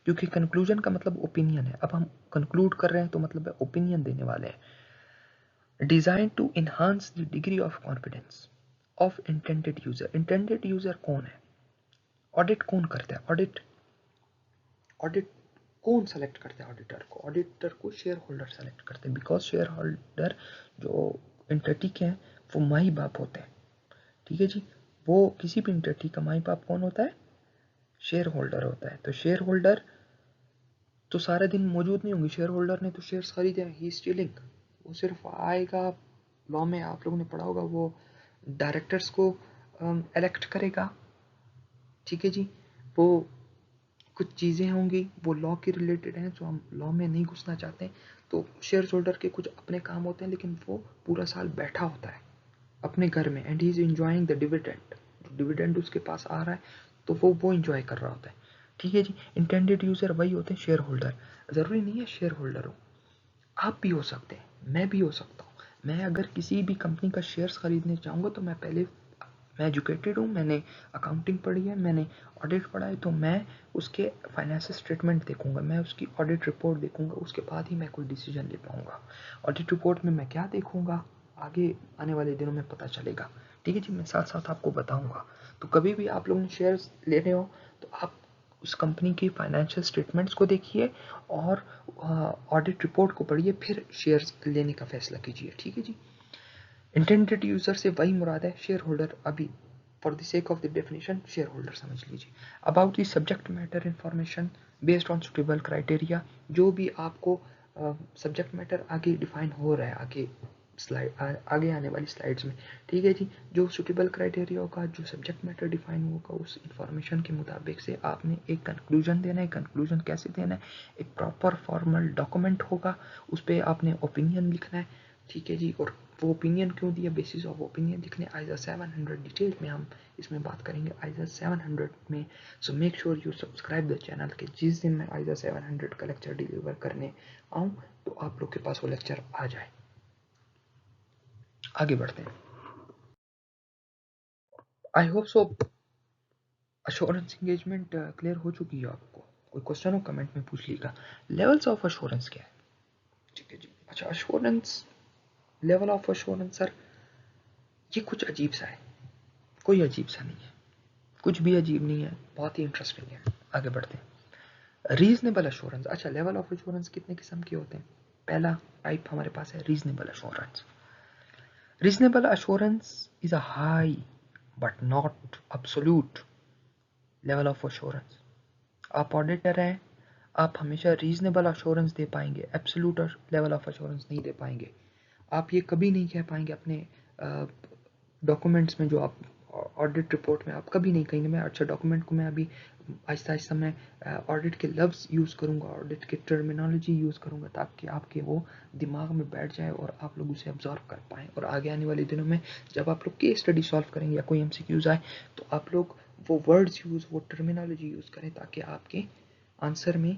क्योंकि कंक्लूजन का मतलब ओपिनियन है। अब हम कंक्लूड कर रहे हैं तो मतलब है ओपिनियन देने वाले हैं। Design to enhance the degree of confidence of intended user. Intended user कौन है? ऑडिट कौन करता है? ऑडिट ऑडिट कौन सेलेक्ट करता है? ऑडिटर को, ऑडिटर को शेयर होल्डर सेलेक्ट करते हैं, बिकॉज शेयर होल्डर जो एंटिटी के हैं वो माई बाप होते हैं। ठीक है जी, वो किसी भी एंटिटी का माई बाप कौन होता है? शेयर होल्डर होता है। तो शेयर होल्डर तो सारे दिन मौजूद नहीं होंगे, शेयर होल्डर ने तो शेयर्स खरीदे, ही स्टीलिंग। वो सिर्फ आएगा, लॉ में आप लोगों ने पढ़ा होगा, वो डायरेक्टर्स को इलेक्ट करेगा। ठीक है जी, वो कुछ चीज़ें होंगी वो लॉ के रिलेटेड हैं, जो हम लॉ में नहीं घुसना चाहते हैं। तो शेयर होल्डर के कुछ अपने काम होते हैं, लेकिन वो पूरा साल बैठा होता है अपने घर में, and he is enjoying the dividend. Dividend उसके पास आ रहा है तो वो इंजॉय कर रहा होता है। ठीक है जी, इंटेंडेड यूजर वही होते हैं शेयर होल्डर। ज़रूरी नहीं है शेयर होल्डर हो, आप भी हो सकते हैं, मैं भी हो सकता हूँ। मैं अगर किसी भी कंपनी का शेयर्स खरीदने चाहूँगा तो मैं एजुकेटेड हूँ, मैंने अकाउंटिंग पढ़ी है, मैंने ऑडिट पढ़ा है, तो मैं उसके फाइनेंशियल स्टेटमेंट देखूंगा, मैं उसकी ऑडिट रिपोर्ट देखूंगा, उसके बाद ही मैं कोई डिसीजन ले पाऊंगा। ऑडिट रिपोर्ट में मैं क्या देखूंगा आगे आने वाले दिनों में पता चलेगा। ठीक है जी, मैं साथ साथ आपको बताऊंगा। तो कभी भी आप लोग शेयर्स ले रहे हो तो आप उस कंपनी की फाइनेंशियल स्टेटमेंट्स को देखिए और ऑडिट रिपोर्ट को पढ़िए, फिर शेयर्स लेने का फैसला कीजिए। ठीक है जी, इंटेंडेड यूजर से वही मुराद है शेयर होल्डर। अभी for the sake of the definition share holder समझ लीजिए। About the subject matter information based on suitable criteria, जो भी आपको सब्जेक्ट मैटर आगे डिफाइन हो रहा है, आगे आने वाली स्लाइड्स में। ठीक है जी, जो सुटेबल क्राइटेरिया होगा, जो सब्जेक्ट मैटर डिफाइन होगा, उस इंफॉर्मेशन के मुताबिक से आपने एक कंक्लूजन देना है। कंक्लूजन कैसे देना है? एक प्रॉपर फॉर्मल डॉक्यूमेंट होगा, उस पर आपने ओपिनियन लिखना है। ठीक है जी। और वो ओपिनियन क्यों दिया, बेसिस ऑफ ओपिनियन लिखने आइजा 700 डिटेल में हम इसमें बात करेंगे आइजा 700 में। So make sure you subscribe the channel के जिस दिन मैं आइजा 700 का लेक्चर डिलीवर करने आऊँ तो आप लोग के पास वो लेक्चर आ जाए। आगे बढ़ते हैं। I hope so assurance engagement clear हो चुकी है आपको। कोई क्वेश्चन हो कमेंट में पूछ लीजिएगा। लेवल्स ऑफ अश्योरेंस क्या है? ठीक है जी। अच्छा, assurance, level of assurance sir ये कुछ अजीब सा है, कोई अजीब सा नहीं है, कुछ भी अजीब नहीं है, बहुत ही इंटरेस्टिंग है। आगे बढ़ते हैं। Reasonable assurance. अच्छा, लेवल ऑफ अश्योरेंस कितने किस्म के होते हैं? पहला टाइप हमारे पास है reasonable assurance. Reasonable assurance is a high but not absolute level of assurance. आप ऑडिटर हैं, आप हमेशा रीजनेबल अश्योरेंस दे पाएंगे, एब्सोल्यूट लेवल ऑफ अश्योरेंस नहीं दे पाएंगे। आप ये कभी नहीं कह पाएंगे अपने डॉक्यूमेंट्स में, जो आप ऑडिट रिपोर्ट में आप कभी नहीं कहेंगे मैं अच्छा डॉक्यूमेंट को मैं अभी आहिस्ता आहिस्ता मैं ऑडिट के लफ्ज़ यूज़ करूँगा, ऑडिट के टर्मिनोलॉजी यूज़ करूँगा ताकि आपके वो दिमाग में बैठ जाए और आप लोग उसे ऑब्जर्व कर पाएँ। और आगे आने वाले दिनों में जब आप लोग केस स्टडी सॉल्व करेंगे या कोई MCQs आए तो आप लोग वो वर्ड्स यूज़, वो टर्मिनोलॉजी यूज़ करें ताकि आपके आंसर में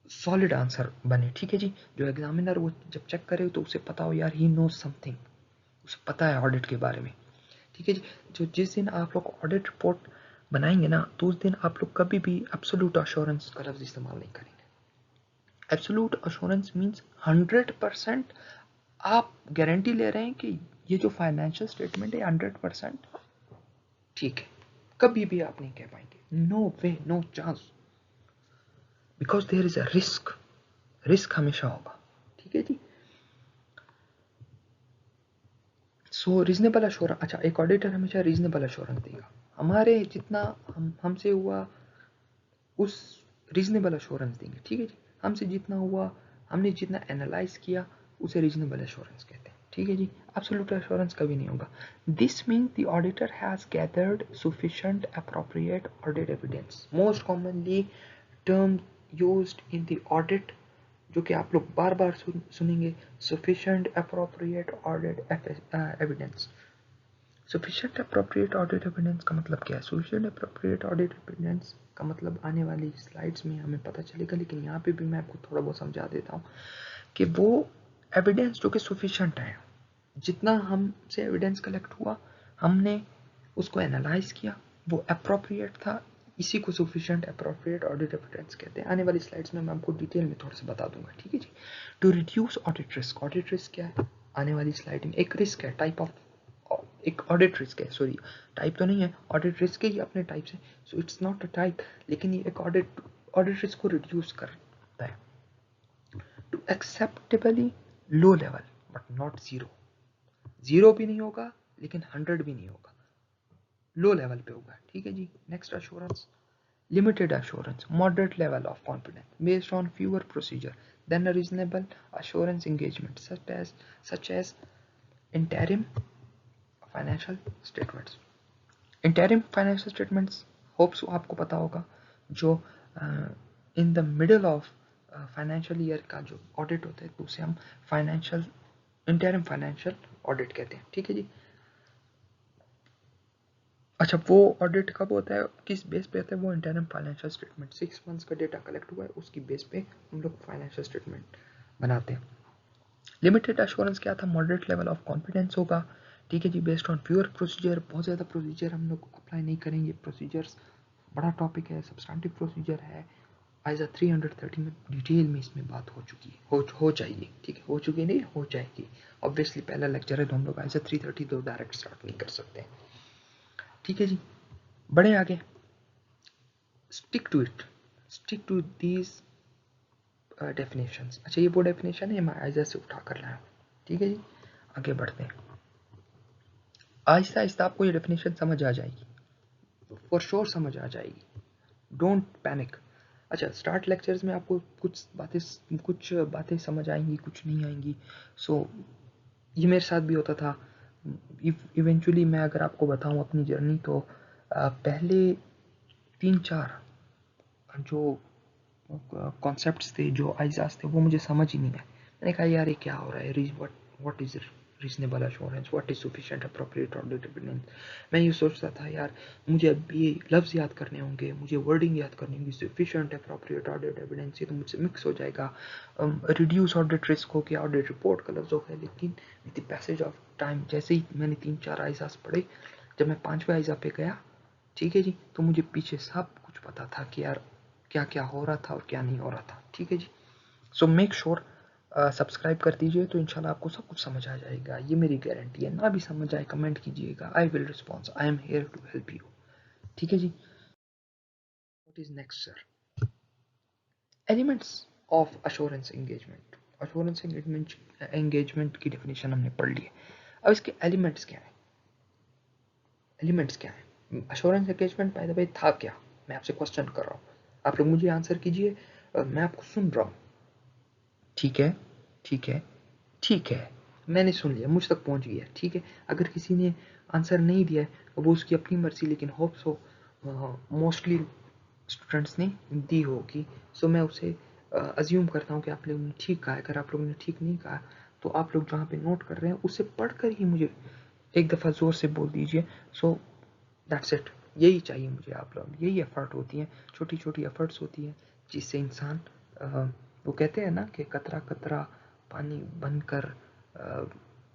सॉलिड आंसर बने। ठीक है जी। जो एग्जामिनर वो जब चेक करे तो उसे पता हो यार ही नोज समथिंग, उसे पता है ऑडिट के बारे में। ठीक है जी। जो जिस दिन आप लोग ऑडिट रिपोर्ट बनाएंगे ना तो उस दिन आप लोग कभी भी एब्सोल्यूट अश्योरेंस का लफ्ज इस्तेमाल नहीं करेंगे। एब्सोल्यूट अश्योरेंस मीन्स 100% आप गारंटी ले रहे हैं कि ये जो फाइनेंशियल स्टेटमेंट है 100% ठीक है। कभी भी आप नहीं कह पाएंगे, no way, no chance, because there is a risk. Risk हमेशा होगा। ठीक है जी। सो रीजनेबल अश्योरेंस। अच्छा, एक ऑडिटर हमेशा रीजनेबल अश्योरेंस देगा, हमारे जितना हमसे हुआ उस रीजनेबल अश्योरेंस देंगे। ठीक है जी। हमसे जितना हुआ, हमने जितना एनालाइज किया उसे रीजनेबल अश्योरेंस कहते हैं। ठीक है जी। एब्सोल्यूट अश्योरेंस कभी नहीं होगा। This means the auditor has gathered sufficient appropriate audit evidence. Most commonly term used in the audit जो कि आप लोग बार बार सुनेंगे, sufficient appropriate audit evidence. Sufficient appropriate audit evidence का मतलब क्या है? सफिशिएंट अप्रोप्रिएट ऑडिट एविडेंस का मतलब आने वाली स्लाइड्स में हमें पता चलेगा, लेकिन यहाँ पे भी मैं आपको थोड़ा बहुत समझा देता हूँ कि वो एविडेंस जो कि सफिशिएंट है, जितना हमसे एविडेंस कलेक्ट हुआ हमने उसको एनालाइज किया, वो अप्रोप्रिएट था, इसी को सफिशिएंट अप्रोप्रिएट ऑडिट एविडेंस कहते हैं। आने वाली स्लाइड्स में मैं आपको डिटेल में थोड़ा सा बता दूंगा। ठीक है जी। To reduce audit risk. Audit risk क्या है? आने वाली स्लाइड में एक रिस्क है, टाइप ऑफ, एक ऑडिट रिस्क है, सॉरी टाइप तो नहीं है, ऑडिट रिस्क ही अपने टाइप से, so it's not a type, लेकिन ये एक ऑडिट रिस्क को रिड्यूस करता है to acceptably low level but not zero. Zero भी नहीं होगा लेकिन 100 भी नहीं होगा, लो लेवल पे होगा। ठीक है जी। Next assurance, limited assurance, moderate level of confidence based on fewer procedure than a reasonable assurance engagement such as interim financial statements। interim financial statements hopes आपको पता होगा, जो in the middle of financial year का जो audit होता है तो उसे हम फाइनेंशियल इंटरिम फाइनेंशियल ऑडिट कहते हैं। ठीक है जी। अच्छा, वो ऑडिट कब होता है, किस बेस पे होता है? वो इंटरिम फाइनेंशियल स्टेटमेंट, 6 मंथ्स का डेटा कलेक्ट हुआ है उसकी बेस पे हम लोग फाइनेंशियल स्टेटमेंट बनाते हैं। लिमिटेड एश्योरेंस क्या था? मॉडरेट लेवल ऑफ कॉन्फिडेंस होगा। ठीक है जी। बेस्ड ऑन प्योर प्रोसीजर, बहुत ज़्यादा प्रोसीजर हम लोग अप्लाई नहीं करेंगे। प्रोसीजर्स बड़ा टॉपिक है, सब्सटेंटिव प्रोसीजर है। आइजा 330 में डिटेल में इसमें बात हो चुकी है, हो जाएगी। ठीक है, हो चुकी नहीं, हो जाएगी। ऑब्वियसली पहला लेक्चर है तो हम लोग आइजा 330 तो डायरेक्ट स्टार्ट नहीं कर सकते। ठीक है जी। बढ़े आगे। Stick to it, stick to these definitions. अच्छा, ये वो डेफिनेशन है मैं आइजा से उठा कर लाया हूँ। ठीक है जी। आगे बढ़ते हैं। आहिस्ता आहिस्ता आपको ये डेफिनेशन समझ आ जाएगी, फॉर श्योर समझ आ जाएगी। Don't panic. अच्छा, स्टार्ट लेक्चर्स में आपको कुछ बातें समझ आएंगी, कुछ नहीं आएंगी। सो ये मेरे साथ भी होता था। इवेंचुअली मैं अगर आपको बताऊं अपनी जर्नी तो पहले 3-4 जो कॉन्सेप्ट्स थे, जो आइजाज थे, वो मुझे समझ ही नहीं आए। मैंने कहा यार ये क्या हो रहा है, what is reasonable assurance, what is sufficient appropriate audit evidence. मैं ये सोचता था यार मुझे अब ये लफ्ज़ याद करने होंगे, मुझे वर्डिंग याद करनी होगी, सफिशिएंट अप्रोप्रिएट ऑडिट एविडेंस, ये तो मुझसे मिक्स हो जाएगा, रिड्यूस ऑडिट रिस्क हो गया, ऑडिट रिपोर्ट का लफ्ज़ हो गया। लेकिन with the passage of time जैसे ही मैंने 3-4 आइजाज पढ़े, जब मैं 5वें आइजा पे गया, ठीक है जी, तो मुझे पीछे सब कुछ पता था कि यार क्या क्या हो रहा था और क्या नहीं हो रहा था। ठीक है जी, सो मेक श्योर सब्सक्राइब कर दीजिए, तो इंशाल्लाह आपको सब कुछ समझ आ जाएगा, ये मेरी गारंटी है। ना भी समझ आए कमेंट कीजिएगा, I will response, I am here to help you. ठीक है जी, what is next sir? Elements of assurance engagement. Assurance engagement की डेफिनेशन हमने पढ़ ली है। अब इसके एलिमेंट्स क्या है? एलिमेंट्स क्या है? Assurance engagement by the way था क्या? मैं आपसे क्वेश्चन कर रहा हूँ, आप लोग मुझे आंसर कीजिए, मैं आपको सुन रहा हूँ। ठीक है, ठीक है, ठीक है, मैंने सुन लिया, मुझ तक पहुंच गया। ठीक है, अगर किसी ने आंसर नहीं दिया है वो उसकी अपनी मर्जी, लेकिन होप सो मोस्टली स्टूडेंट्स ने दी होगी। सो मैं उसे अज्यूम करता हूँ कि आप लोगों ने ठीक कहा है। अगर आप लोगों ने ठीक नहीं कहा तो आप लोग जहाँ पे नोट कर रहे हैं उसे पढ़कर ही मुझे एक दफ़ा ज़ोर से बोल दीजिए। सो दैट्स इट, यही चाहिए मुझे आप लोग, यही एफर्ट होती हैं, छोटी छोटी एफर्ट्स होती हैं जिससे इंसान वो कहते हैं ना कि कतरा कतरा पानी बनकर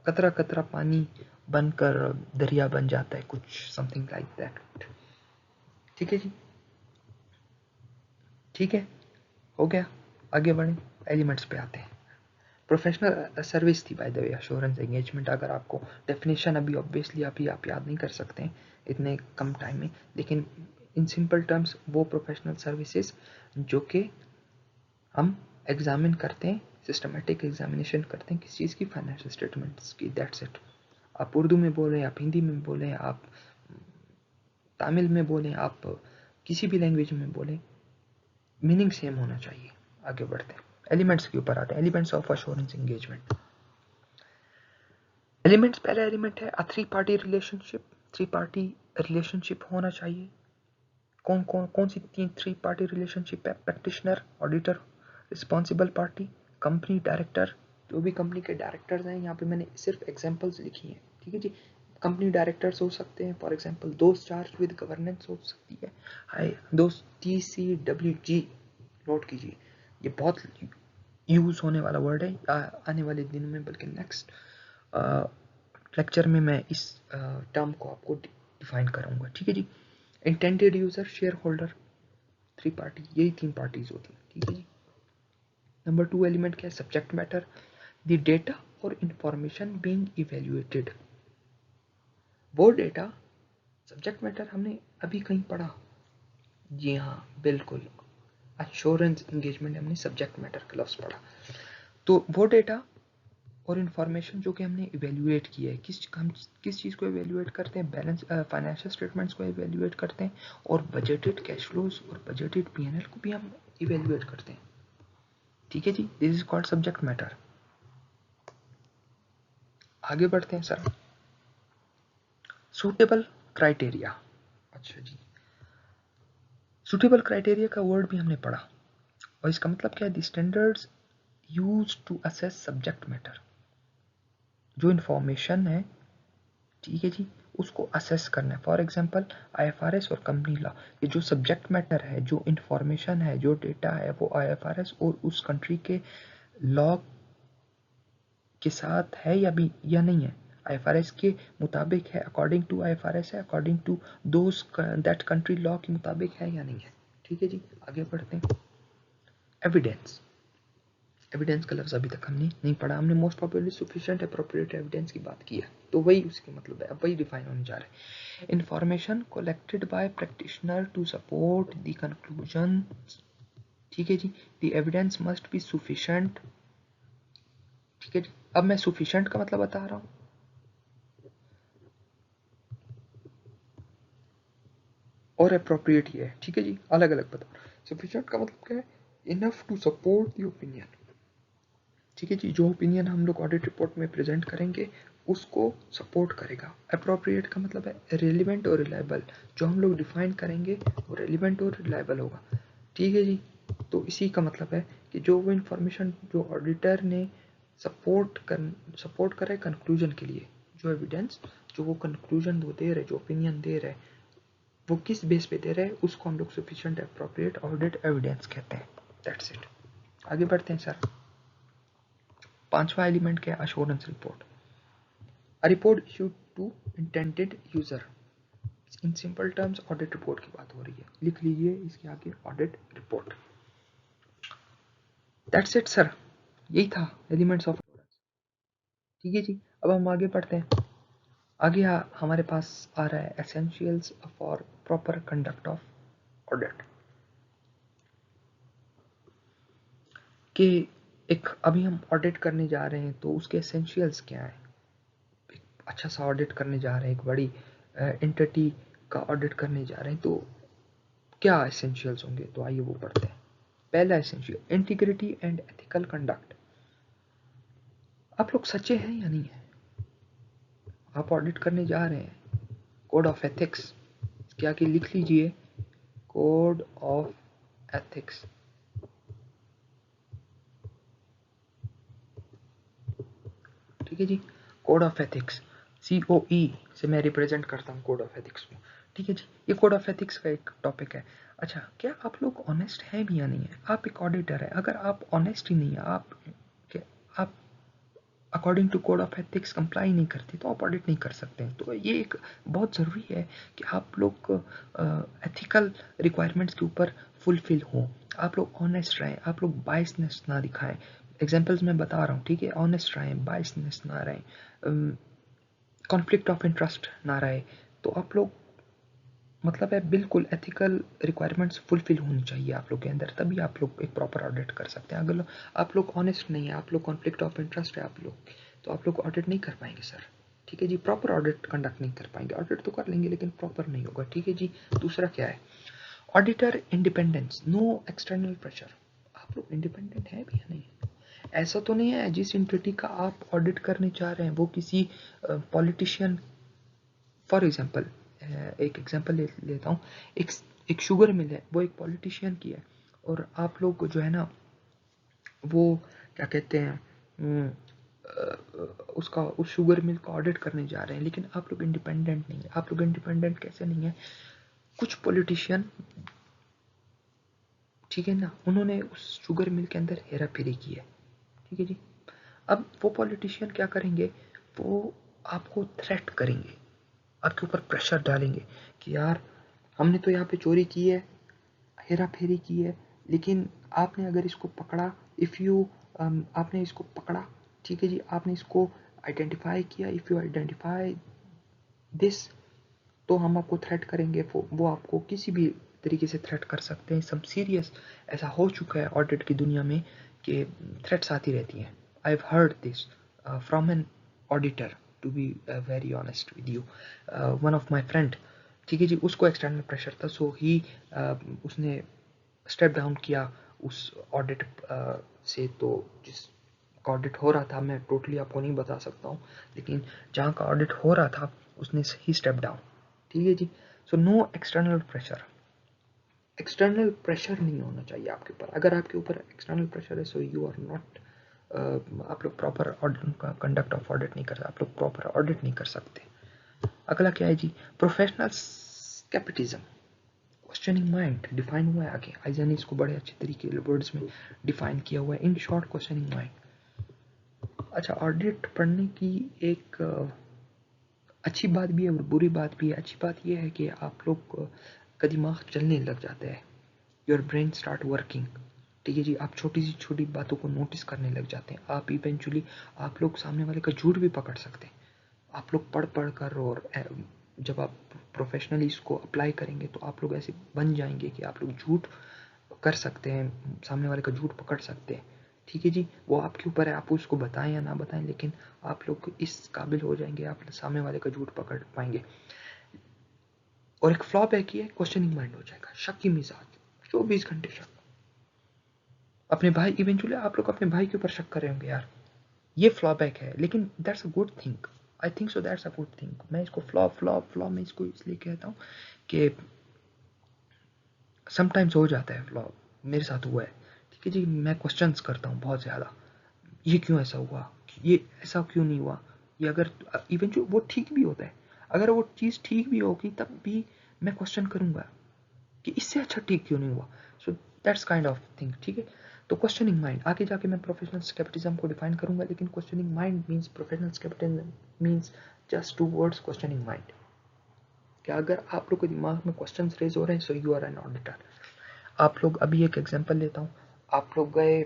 कतरा कतरा पानी बनकर दरिया बन जाता है, कुछ समथिंग लाइक दैट। ठीक है जी, ठीक है, हो गया, आगे बढ़ें, एलिमेंट्स पे आते हैं। प्रोफेशनल सर्विस थी by the way assurance engagement. अगर आपको डेफिनेशन अभी ऑब्वियसली अभी आप याद नहीं कर सकते हैं इतने कम टाइम में, लेकिन इन सिंपल टर्म्स वो प्रोफेशनल सर्विसेज जो कि हम एग्जामिन करते हैं, सिस्टमेटिक एग्जामिनेशन करते हैं किस चीज़ की, फाइनेंशियल स्टेटमेंट्स की, दैट्स इट। आप उर्दू में बोलें, आप हिंदी में बोलें, आप तमिल में बोलें, आप किसी भी लैंग्वेज में बोलें, मीनिंग सेम होना चाहिए। आगे बढ़ते हैं, एलिमेंट्स के ऊपर आते हैं, elements of assurance engagement. Elements, पहला एलिमेंट है a three party relationship. Three party relationship होना चाहिए। कौन सी तीन थ्री पार्टी रिलेशनशिप है? Practitioner, auditor, responsible party, company director. जो भी कंपनी के डायरेक्टर्स हैं, यहाँ पे मैंने सिर्फ एग्जांपल्स लिखी हैं। ठीक है जी, कंपनी डायरेक्टर्स हो सकते हैं, फॉर एग्जांपल दोस्त चार्ज विद गवर्नेंस हो सकती है। हाय दोस्त, TCWG नोट कीजिए, ये बहुत यूज होने वाला वर्ड है आने वाले दिनों में, बल्कि नेक्स्ट लेक्चर में मैं इस टर्म को आपको डिफाइन करूंगा। ठीक है जी, intended user, share holder, three party, यही तीन पार्टीज होती हैं। ठीक है जी, नंबर 2 एलिमेंट क्या है? सब्जेक्ट मैटर, द डेटा और इंफॉर्मेशन बीइंग इवेल्युएटेड। वो डेटा, सब्जेक्ट मैटर हमने अभी कहीं पढ़ा, जी हाँ बिल्कुल, अश्योरेंस एंगेजमेंट हमने सब्जेक्ट मैटर का लफ्ज पढ़ा। तो वो डेटा और इन्फॉर्मेशन जो कि हमने इवेल्युएट किया है, हम किस चीज़ को इवेल्युएट करते हैं? बैलेंस फाइनेंशियल स्टेटमेंट्स को इवेल्युएट करते हैं, और बजटेड कैश फ्लोज और बजटेड P&L को भी हम इवेल्युएट करते हैं। ठीक है जी, this is called subject matter. आगे बढ़ते हैं सर, सूटेबल क्राइटेरिया। अच्छा जी, सूटेबल क्राइटेरिया का वर्ड भी हमने पढ़ा, और इसका मतलब क्या है? The standards use to assess subject matter. जो इन्फॉर्मेशन है, ठीक है जी, उसको असेस करना है। फॉर एग्जांपल IFRS और कंपनी लॉ, ये जो सब्जेक्ट मैटर है, जो इन्फॉर्मेशन है, जो डेटा है, वो IFRS और उस कंट्री के लॉ के साथ है या नहीं है, IFRS के मुताबिक है, अकॉर्डिंग टू IFRS है, according to those that country law के मुताबिक है या नहीं है। ठीक है जी, आगे बढ़ते हैं, एविडेंस। एविडेंस का लफ्ज़ अभी तक हमने नहीं पढ़ा, हमने most probably sufficient appropriate evidence की बात की है, तो वही उसके मतलब है, अब वही डिफाइन होने जा रहा है। Information collected by practitioner to support the conclusion. ठीक है जी, the evidence must be sufficient. ठीक है जी, अब मैं सफिशिएंट का मतलब बता रहा हूँ, और अप्रोप्रिएट ही है। ठीक है जी, अलग अलग बता रहा हूँ। सफिशिएंट का मतलब क्या है? Enough to support the opinion. ठीक है जी, जो ओपिनियन हम लोग ऑडिट रिपोर्ट में प्रेजेंट करेंगे उसको सपोर्ट करेगा। अप्रोप्रिएट का मतलब है रेलिवेंट और रिलायबल, जो हम लोग डिफाइन करेंगे वो रेलिवेंट और रिलायबल होगा। ठीक है जी, तो इसी का मतलब है कि जो वो इन्फॉर्मेशन जो ऑडिटर ने सपोर्ट कर रहे कंक्लूजन के लिए। जो एविडेंस, जो वो कंक्लूजन वो दे रहे, जो ओपिनियन दे रहे, वो किस बेस पे दे रहे हैं, उसको हम लोग सफिशिएंट एप्रोप्रिएट ऑडिट एविडेंस कहते हैं। That's it. आगे बढ़ते हैं सर। 5वां एलिमेंट क्या है? Assurance report. A report issued to intended user. In simple terms audit report की बात हो रही है, लिख लीजिए इसके आगे audit report. That's it sir, यही था एलिमेंट्स ऑफ एश्योरेंस। ठीक है जी, अब हम आगे बढ़ते हैं। आगे हमारे पास आ रहा है essentials for proper conduct of audit. कि एक अभी हम ऑडिट करने जा रहे हैं तो उसके एसेंशियल्स क्या है। अच्छा सा ऑडिट करने जा रहे हैं, एक बड़ी एंटिटी का ऑडिट करने जा रहे हैं, तो क्या एसेंशियल्स होंगे? तो आइए वो पढ़ते हैं। पहला essential, integrity and ethical conduct. आप लोग सच्चे हैं या नहीं है? आप ऑडिट करने जा रहे हैं, कोड ऑफ एथिक्स क्या कि लिख लीजिए, कोड ऑफ एथिक्स। ठीक है जी, कोड ऑफ एथिक्स, COE से मैं रिप्रेजेंट करता हूँ कोड ऑफ एथिक्स को। ठीक है जी, ये कोड ऑफ एथिक्स का एक टॉपिक है। अच्छा, क्या आप लोग ऑनेस्ट हैं भी या नहीं है? आप एक ऑडिटर है, अगर आप ऑनेस्ट ही नहीं है, आप according to code of ethics comply नहीं करते, तो आप ऑडिट नहीं कर सकते हैं। तो ये एक बहुत ज़रूरी है कि आप लोग एथिकल रिक्वायरमेंट्स के ऊपर फुलफिल हों, आप लोग ऑनेस्ट रहें, आप लोग बायसनेस ना दिखाएं। एग्जाम्पल्स मैं बता रहा हूँ, ठीक है? ऑनेस्ट रहें, बायसनेस ना रहें, कॉन्फ्लिक्ट ऑफ इंटरेस्ट ना रहे, तो आप लोग मतलब है बिल्कुल एथिकल रिक्वायरमेंट्स फुलफिल होनी चाहिए आप लोग के अंदर, तभी आप लोग एक प्रॉपर ऑडिट कर सकते हैं। अगर आप लोग ऑनेस्ट नहीं है, आप लोग कॉन्फ्लिक्ट ऑफ इंटरेस्ट है आप लोग, तो आप लोग ऑडिट नहीं कर पाएंगे सर। ठीक है जी, प्रॉपर ऑडिट कंडक्ट नहीं कर पाएंगे। ऑडिट तो कर लेंगे लेकिन प्रॉपर नहीं होगा। ठीक है जी, दूसरा क्या है? Auditor independence, no external pressure. आप लोग इंडिपेंडेंट है भी या नहीं? ऐसा तो नहीं है जिस एंटिटी का आप ऑडिट करने चाह रहे हैं वो किसी पॉलिटिशियन, फॉर एग्जाम्पल एक एग्जाम्पल लेता हूँ, एक एक शुगर मिल है, वो एक पॉलिटिशियन की है, और आप लोग जो है ना वो क्या कहते हैं, उसका उस शुगर मिल का ऑडिट करने जा रहे हैं, लेकिन आप लोग इंडिपेंडेंट नहीं है। आप लोग इंडिपेंडेंट कैसे नहीं है? कुछ पॉलिटिशियन, ठीक है ना, उन्होंने उस शुगर मिल के अंदर हेरा फेरी की है। ठीक है जी, अब वो पॉलिटिशियन क्या करेंगे, वो आपको थ्रेट करेंगे, आपके ऊपर प्रेशर डालेंगे कि यार हमने तो यहाँ पे चोरी की है, हेरा फेरी की है, लेकिन आपने अगर इसको पकड़ा, इफ़ यू आपने इसको पकड़ा, ठीक है जी, आपने इसको आइडेंटिफाई किया, इफ़ यू आइडेंटिफाई दिस, तो हम आपको थ्रेट करेंगे। वो आपको किसी भी तरीके से थ्रेट कर सकते हैं। सब सीरियस ऐसा हो चुका है ऑडिट की दुनिया में कि थ्रेट्स आती रहती हैं। I have heard this from an auditor, to be very honest with you. One of my friend, ठीक है जी, उसको एक्सटर्नल प्रेशर था, सो ही उसने स्टेप डाउन किया उस ऑडिट से। तो जिस ऑडिट हो रहा था, मैं टोटली आपको नहीं बता सकता हूँ, लेकिन जहाँ का ऑडिट हो रहा था उसने ही स्टेप डाउन। ठीक है जी, so no external pressure. External pressure नहीं होना चाहिए आपके ऊपर। अगर आपके ऊपर एक्सटर्नल प्रेशर है, सो यू आर नॉट, आप लोग प्रॉपर कंडक्ट ऑफ ऑडिट नहीं कर सकते, आप लोग प्रॉपर ऑडिट नहीं कर सकते। अगला क्या है जी? Professional scepticism, questioning mind define हुआ है आगे। आइजा ने इसको बड़े अच्छे तरीके वर्ड्स में डिफाइन किया हुआ है, इन शॉर्ट क्वेश्चनिंग माइंड। अच्छा, ऑडिट पढ़ने की एक अच्छी बात भी है और बुरी बात भी है। अच्छी बात यह है कि आप लोग का दिमाग चलने लग जाता है, योर ब्रेन स्टार्ट वर्किंग। ठीक है जी, आप छोटी सी छोटी बातों को नोटिस करने लग जाते हैं। आप इवेंचुअली आप लोग सामने वाले का झूठ भी पकड़ सकते हैं। आप लोग पढ़ पढ़ कर, और जब आप प्रोफेशनली इसको अप्लाई करेंगे तो आप लोग ऐसे बन जाएंगे कि आप लोग झूठ कर सकते हैं, सामने वाले का झूठ पकड़ सकते हैं। ठीक है जी, वो आपके ऊपर है, आप उसको बताएं या ना बताएं, लेकिन आप लोग इस काबिल हो जाएंगे, आप सामने वाले का झूठ पकड़ पाएंगे। और एक फ्लॉ बैक ये क्वेश्चनिंग माइंड हो जाएगा, शक की मिजाज, 24 घंटे शक। अपने भाई, इवेंचुअली आप लोग अपने भाई के ऊपर शक कर रहे होंगे, यार ये फ्लॉ बैक है, लेकिन that's a good thing. I think so that's a good thing. मैं इसको फ्लॉ में इसको इसलिए कहता हूँ कि समटाइम्स हो जाता है फ्लॉ, मेरे साथ हुआ है। ठीक है जी, मैं क्वेश्चंस करता हूँ बहुत ज़्यादा, ये क्यों ऐसा हुआ, ये ऐसा क्यों नहीं हुआ। ये अगर इवन जो वो ठीक भी होता है, अगर वो चीज़ ठीक भी होगी तब भी मैं क्वेश्चन करूंगा कि इससे अच्छा ठीक क्यों नहीं हुआ। So that's kind of thing, ठीक है। तो क्वेश्चनिंग माइंड, आगे जाके मैं प्रोफेशनल स्केप्टिज्म को डिफाइन करूंगा, लेकिन questioning mind means, professional scepticism means just two words questioning mind. क्या अगर आप लोग के दिमाग में क्वेश्चन रेज हो रहे हैं, so you are an auditor. आप लोग, अभी एक एग्जांपल लेता हूँ, आप लोग गए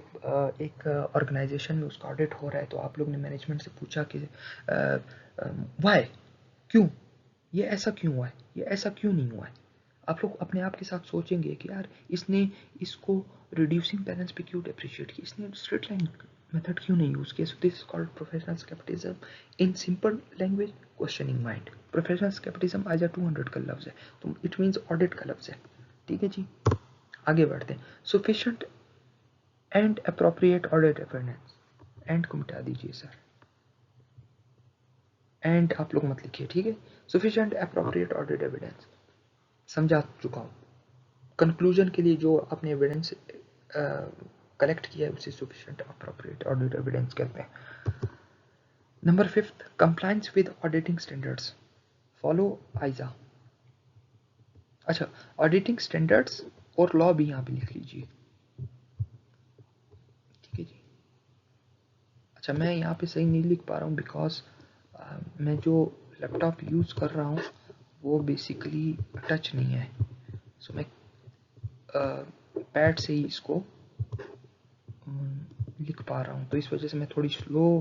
एक ऑर्गेनाइजेशन में, उसका ऑडिट हो रहा है, तो आप लोग ने मैनेजमेंट से पूछा कि वाई, क्यों, ये ऐसा क्यों हुआ है, ये ऐसा क्यों नहीं हुआ है। आप लोग अपने आप के साथ सोचेंगे कि यार इसने इसको रिड्यूसिंग बैलेंस पे क्यों डिप्रिशिएट किया, इसने स्ट्रेट लाइन मेथड क्यों नहीं यूज किया। So this is called professional scepticism, in simple language questioning mind. Professional scepticism आज 200 का लफ्ज है, तो इट मीन्स ऑडिट का लफ्ज है, ठीक है जी। आगे बढ़ते हैं। Sufficient and appropriate audit evidence, and को मिटा दीजिए सर, एंड आप लोग मत लिखिए, ठीक है। सफिशिएंट अप्रोप्रिएट ऑडिट एविडेंस समझा चुका हूँ। कंक्लूजन के लिए जो आपने एविडेंस कलेक्ट किया है उसे सफिशिएंट अप्रोप्रिएट ऑडिट एविडेंस कहते हैं। Number 5, compliance with auditing standards, follow ISA. अच्छा, ऑडिटिंग स्टैंडर्ड्स और लॉ भी यहाँ पे लिख लीजिए, ठीक है जी। अच्छा, मैं यहाँ पे सही नहीं लिख पा रहा हूँ बिकॉज मैं जो लैपटॉप यूज़ कर रहा हूँ वो बेसिकली टच नहीं है, सो मैं पैड से ही इसको लिख पा रहा हूँ, तो इस वजह से मैं थोड़ी स्लो,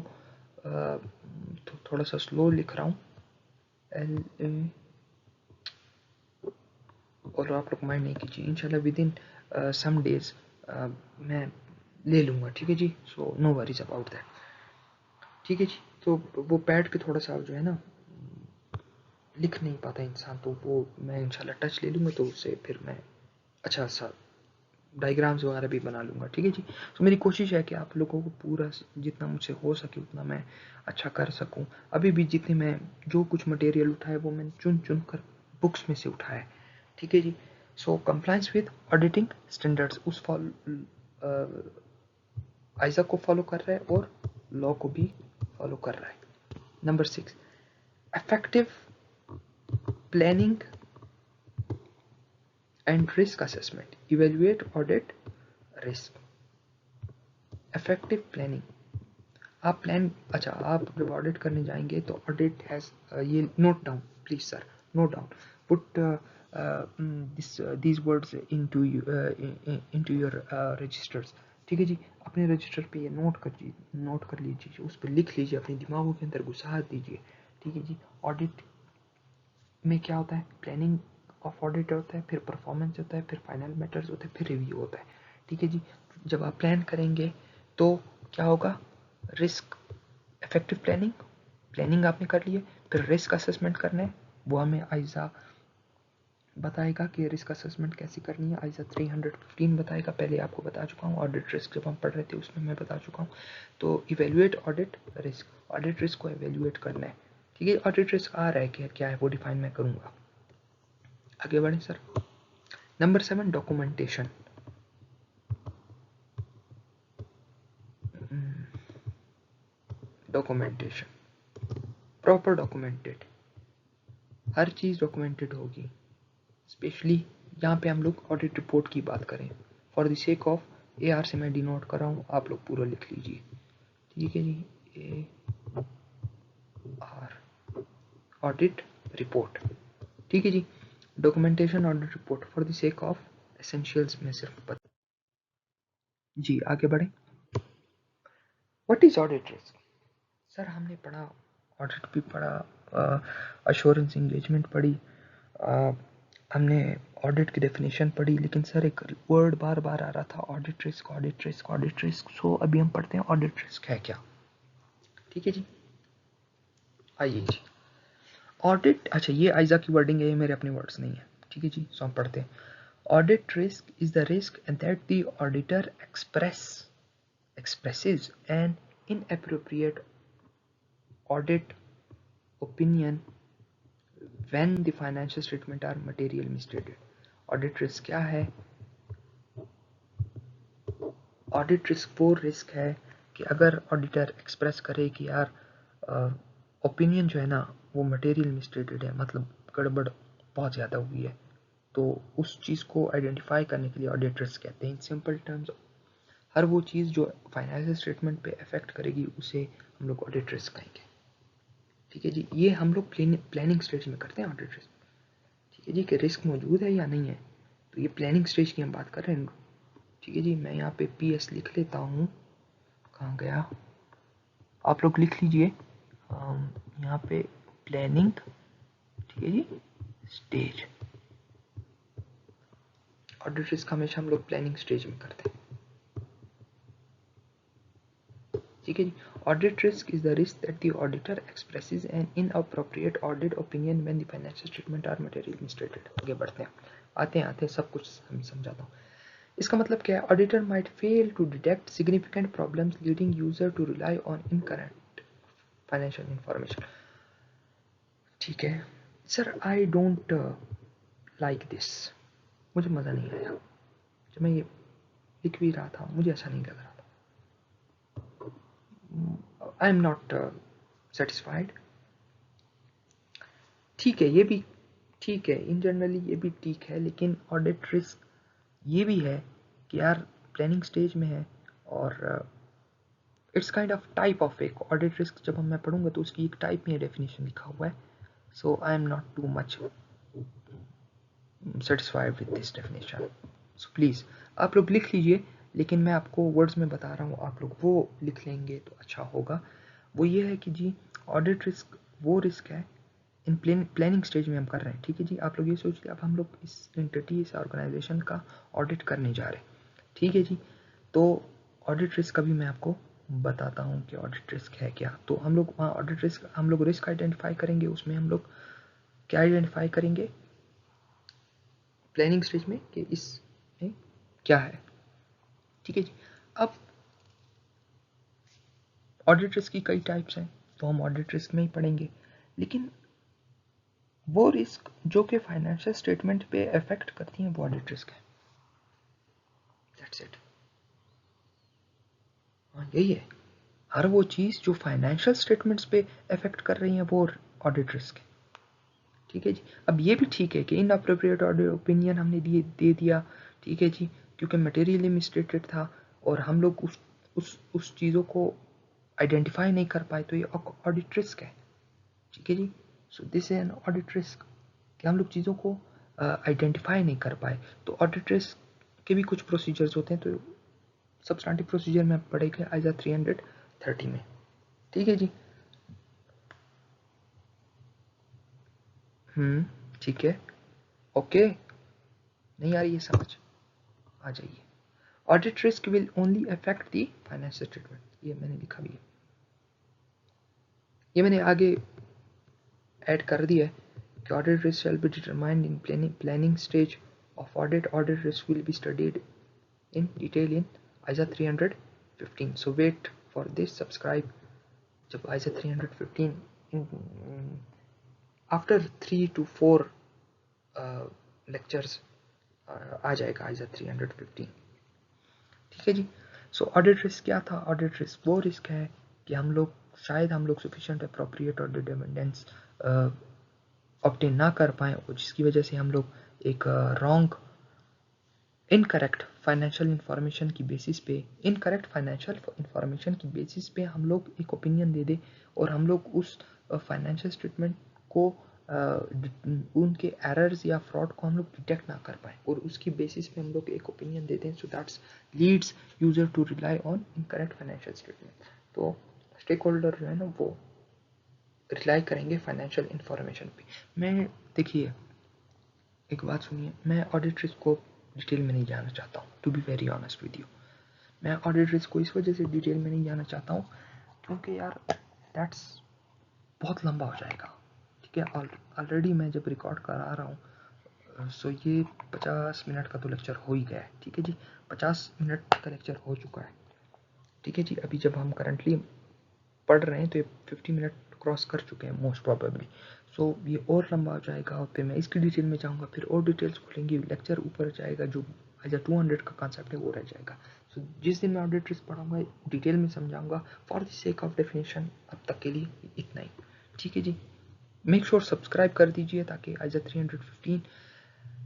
थोड़ा सा स्लो लिख रहा हूँ। एल ए, और आप लोग माइंड नहीं कीजिए, इंशाल्लाह विद इन सम डेज मैं ले लूँगा, ठीक है जी। So no worries about that, ठीक है जी। तो वो पैड पे थोड़ा सा जो है ना लिख नहीं पाता इंसान, तो वो मैं इंशाल्लाह टच ले लूँगा, तो उससे फिर मैं अच्छा सा डायग्राम्स वगैरह भी बना लूँगा, ठीक है जी। तो मेरी कोशिश है कि आप लोगों को पूरा जितना मुझसे हो सके उतना मैं अच्छा कर सकूँ। अभी भी जितने मैं जो कुछ मटेरियल उठाया वो मैंने चुन चुन कर बुक्स में से उठाया है, ठीक है जी। सो कंप्लायंस विद ऑडिटिंग स्टैंडर्ड्स, उस आइजा को फॉलो कर रहा है और लॉ को भी फॉलो कर रहा है। Number 6, effective planning and risk assessment, evaluate audit risk. Effective planning, आप प्लान, अच्छा आप जब ऑडिट करने जाएंगे तो ऑडिट हैज, ये note down please sir, note down, put these words into your registers, ठीक है जी। अपने रजिस्टर पे ये नोट कर लीजिए, उस पर लिख लीजिए, अपने दिमागों के अंदर घुसा दीजिए, ठीक है जी। ऑडिट में क्या होता है, प्लानिंग ऑफ ऑडिट होता है, फिर परफॉर्मेंस होता है, फिर फाइनल मैटर्स होते हैं, फिर रिव्यू होता है, ठीक है जी। जब आप प्लान करेंगे तो क्या होगा, रिस्क, इफेक्टिव प्लानिंग, प्लानिंग आपने कर ली है, फिर रिस्क असेसमेंट करना है, वो हमें आइजा बताएगा कि रिस्क असेसमेंट कैसे करनी है, आइजा 315 बताएगा, पहले आपको बता चुका हूँ, ऑडिट रिस्क जब हम पढ़ रहे थे उसमें मैं बता चुका हूँ। तो इवेल्युएट ऑडिट रिस्क को इवेल्युएट करना है, ठीक है। ऑडिट रिस्क आ रहा है क्या है वो डिफाइन मैं करूँगा। आगे बढ़ें सर। नंबर 7, डॉक्यूमेंटेशन, प्रॉपर डॉक्यूमेंटेड, हर चीज़ डॉक्यूमेंटेड होगी, स्पेशली यहाँ पे हम लोग ऑडिट रिपोर्ट की बात करें, for the sake of A R से मैं डिनोट कर रहा हूँ, आप लोग पूरा लिख लीजिए, ठीक है जी। ए आर, ऑडिट रिपोर्ट, ठीक है जी। Documentation audit report for the sake of essentials में सिर्फ बता जी। आगे बढ़े। What is audit risk, sir हमने पढ़ा, ऑडिट भी पढ़ा, अश्योरेंस इंगेजमेंट पढ़ी, हमने ऑडिट की डेफिनेशन पढ़ी, लेकिन सर एक वर्ड बार बार आ रहा था, audit risk, audit risk, audit risk. So अभी हम पढ़ते हैं ऑडिट रिस्क है क्या, ठीक है जी। आइए जी, ऑडिट, अच्छा ये आइजा की वर्डिंग है, ये मेरे अपने वर्ड्स नहीं है, ठीक है जी। सो हम पढ़ते हैं, audit risk is the risk that the auditor expresses an inappropriate audit opinion when the financial statement are material misstated। Audit risk क्या है, ऑडिट रिस्क वो रिस्क है कि अगर ऑडिटर एक्सप्रेस करे कि यार ओपिनियन जो है ना वो मटेरियल मिसस्टेटेड है, मतलब गड़बड़ बहुत ज़्यादा हुई है, तो उस चीज़ को आइडेंटिफाई करने के लिए ऑडिटर्स कहते हैं। इन सिंपल टर्म्स, हर वो चीज़ जो फाइनेंशियल स्टेटमेंट पे अफेक्ट करेगी उसे हम लोग ऑडिट रिस्क कहेंगे। ठीक है जी, ये हम लोग प्लानिंग स्टेज में करते हैं ऑडिट रिस्क। ठीक है जी, कि रिस्क मौजूद है या नहीं है, तो ये प्लानिंग स्टेज की हम बात कर रहे हैं। ठीक है जी, मैं यहाँ पे PS लिख लेता हूँ, कहाँ गया, आप लोग लिख लीजिए यहाँ पे प्लानिंग। ठीक है जी, स्टेज, ऑडिट रिस्क हमेशा हम लोग प्लानिंग स्टेज में करते हैं। ठीक है जी, audit risk is the risk that the auditor expresses an inappropriate audit opinion when the financial statement are material misstated. आगे बढ़ते हैं, आते हैं सब कुछ हम समझाता हूँ। इसका मतलब क्या है, auditor might fail to detect significant problems leading user to rely on incorrect financial information. ठीक है sir, I don't like this, मुझे मज़ा नहीं आया जब मैं ये लिख भी रहा था, मुझे अच्छा नहीं लग रहा था, आई एम नॉट सेटिस्फाइड। ठीक है, ये भी ठीक है, इन जनरली ये भी ठीक है, लेकिन ऑडिट रिस्क ये भी है कि यार प्लानिंग स्टेज में है और it's kind of type of एक ऑडिट रिस्क। जब मैं पढ़ूंगा तो उसकी एक टाइप में डेफिनेशन लिखा हुआ है, so I am not too much satisfied with this definition. So please आप लोग लिख लीजिए, लेकिन मैं आपको वर्ड्स में बता रहा हूँ, आप लोग वो लिख लेंगे तो अच्छा होगा। वो ये है कि जी ऑडिट रिस्क वो रिस्क है इन प्लानिंग स्टेज में हम कर रहे हैं। ठीक है जी, आप लोग ये सोचिए अब हम लोग इस एंटिटी, इस ऑर्गेनाइजेशन का ऑडिट करने जा रहे हैं। ठीक है जी, तो ऑडिट रिस्क अभी मैं आपको बताता हूँ कि ऑडिट रिस्क है क्या। तो हम लोग वहाँ ऑडिट रिस्क, हम लोग रिस्क आइडेंटिफाई करेंगे, उसमें हम लोग क्या आइडेंटिफाई करेंगे प्लानिंग स्टेज में कि इसमें क्या है। ठीक है जी, अब ऑडिट रिस्क की कई टाइप्स हैं, तो हम ऑडिट रिस्क में ही पढ़ेंगे, लेकिन वो रिस्क जो कि फाइनेंशियल स्टेटमेंट पे अफेक्ट करती हैं वो ऑडिट रिस्क है। दैट्स इट, हाँ यही है, हर वो चीज़ जो फाइनेंशियल स्टेटमेंट्स पे अफेक्ट कर रही है वो ऑडिट रिस्क है। ठीक है जी, अब ये भी ठीक है कि इन अप्रोप्रिएट ऑडिट ओपिनियन हमने दे दिया। ठीक है जी, क्योंकि मटेरियली मिसस्टेटेड था और हम लोग उस चीज़ों को आइडेंटिफाई नहीं कर पाए, तो ये ऑडिट रिस्क है। ठीक है जी, so this is an audit risk कि हम लोग चीज़ों को आइडेंटिफाई नहीं कर पाए। तो ऑडिट रिस्क के भी कुछ प्रोसीजर्स होते हैं, तो सब्सटेंटिव प्रोसीजर में पढ़ेंगे आइजा 330 में। ठीक है जी, ठीक है, ओके, नहीं आ रही है समझ, आ जाइए। Audit risk will only affect the financial statement, ये मैंने लिखा भी है, ये मैंने आगे ऐड कर दिया है कि audit risk shall be determined in planning stage of audit. Audit risk will be studied in detail in ISA 315. So wait for this, subscribe जब ISA 315 in after 3 to 4 lectures आ जाएगा ISA 315। ठीक है जी, सो audit risk क्या था, audit risk वो risk है कि हम लोग शायद हम लोग सफिशिएंट अप्रोप्रिएट और डिपेंडेंस ऑब्टेन ना कर पाए, और जिसकी वजह से हम लोग एक रॉन्ग इनकरेक्ट फाइनेंशियल इंफॉर्मेशन की बेसिस पे, इनकरेक्ट फाइनेंशियल इंफॉर्मेशन की बेसिस पे हम लोग एक ओपिनियन दे दें और हम लोग उस फाइनेंशियल स्टेटमेंट को उनके एरर्स या फ्रॉड को हम लोग डिटेक्ट ना कर पाए और उसकी बेसिस पे हम लोग एक ओपिनियन देते हैं, so that's leads user to rely on incorrect financial statement. तो स्टेक होल्डर जो है ना वो रिलाई करेंगे फाइनेंशियल इंफॉर्मेशन पे। मैं देखिए एक बात सुनिए, मैं ऑडिट रिस्क को डिटेल में नहीं जाना चाहता हूँ, to be very honest with you. मैं ऑडिट रिस्क को इस वजह से डिटेल में नहीं जाना चाहता हूँ क्योंकि यार दैट्स बहुत लंबा हो जाएगा। ठीक है, ऑलरेडी मैं जब रिकॉर्ड करा रहा हूँ, सो ये 50 मिनट का तो लेक्चर हो ही गया है। ठीक है जी, 50 मिनट का लेक्चर हो चुका है। ठीक है जी, अभी जब हम करंटली पढ़ रहे हैं तो ये 50 मिनट क्रॉस कर चुके हैं मोस्ट प्रॉबेबली। सो ये और लंबा हो जाएगा और फिर मैं इसकी डिटेल में जाऊँगा, फिर और डिटेल्स खुलेंगी, लेक्चर ऊपर जाएगा, जो एज 200 का कॉन्सेप्ट है वो रह जाएगा। सो जिस दिन मैं ऑडिट रिस्क पढ़ाऊंगा डिटेल में समझाऊंगा। For the sake of definition अब तक के लिए इतना ही, ठीक है जी। मेक श्योर सब्सक्राइब कर दीजिए ताकि आइजा 315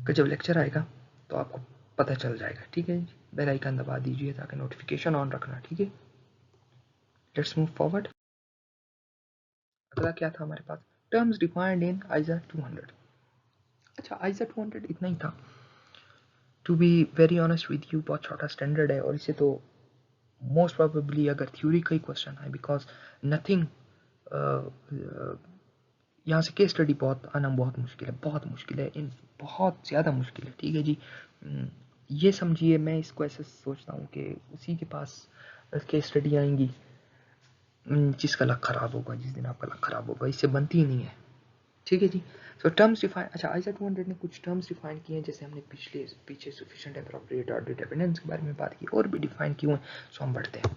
का जब लेक्चर आएगा तो आपको पता चल जाएगा, ठीक है जी। बेल आइकन दबा दीजिए ताकि नोटिफिकेशन ऑन रखना, ठीक है। Let's move forward. अगला क्या था हमारे पास, टर्म्स डिफाइंड इन आइजा 200। अच्छा, आइजा 200 इतना ही था। To be very honest with you, बहुत छोटा स्टैंडर्ड है और इसे तो मोस्ट प्रोबेबली अगर थ्योरी का ही क्वेश्चन है, बिकॉज नथिंग, यहाँ से केस स्टडी बहुत आना बहुत मुश्किल है, बहुत मुश्किल है, इन बहुत ज़्यादा मुश्किल है, ठीक है जी। ये समझिए, मैं इसको ऐसे सोचता हूँ कि उसी के पास केस स्टडी आएंगी जिसका लक ख़राब होगा, जिस दिन आपका लक ख़राब होगा, इससे बनती ही नहीं है, ठीक है जी। सो टर्म्स डिफाइन, अच्छा आइजा 200 ने कुछ टर्म्स डिफाइन किए हैं, जैसे हमने पीछे सफिशिएंट, एप्रोप्रिएट और डिपेंडेंस के बारे में बात की, और भी डिफाइन किए हैं। सो हम बढ़ते हैं।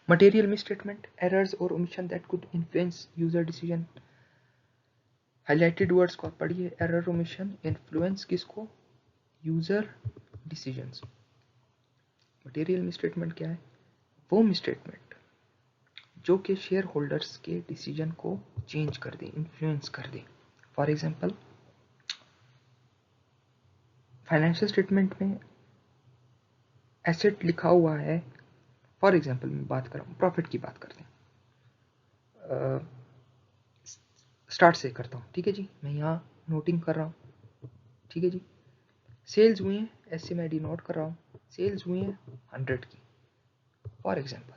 मटेरियल मिसस्टेटमेंट, एरर्स और omission that could influence user decision. Highlighted words को आप पढ़िए, एरर, ओमिशन, इन्फ्लुएंस किसको, यूजर डिसीजंस। मटेरियल मिसस्टेटमेंट क्या है, वो मिसस्टेटमेंट जो कि शेयर होल्डर्स के डिसीजन को चेंज कर दे, इन्फ्लुएंस कर दे। फॉर एग्जांपल, फाइनेंशियल स्टेटमेंट में एसेट लिखा हुआ है, फॉर एग्जांपल मैं बात कर रहा हूँ, प्रॉफिट की बात करते हैं। स्टार्ट से करता हूँ, ठीक है जी। मैं यहाँ नोटिंग कर रहा हूँ, ठीक है जी। सेल्स हुई हैं, ऐसे मैं डिनोट कर रहा हूँ, सेल्स हुई हैं 100 की, फॉर एग्जांपल,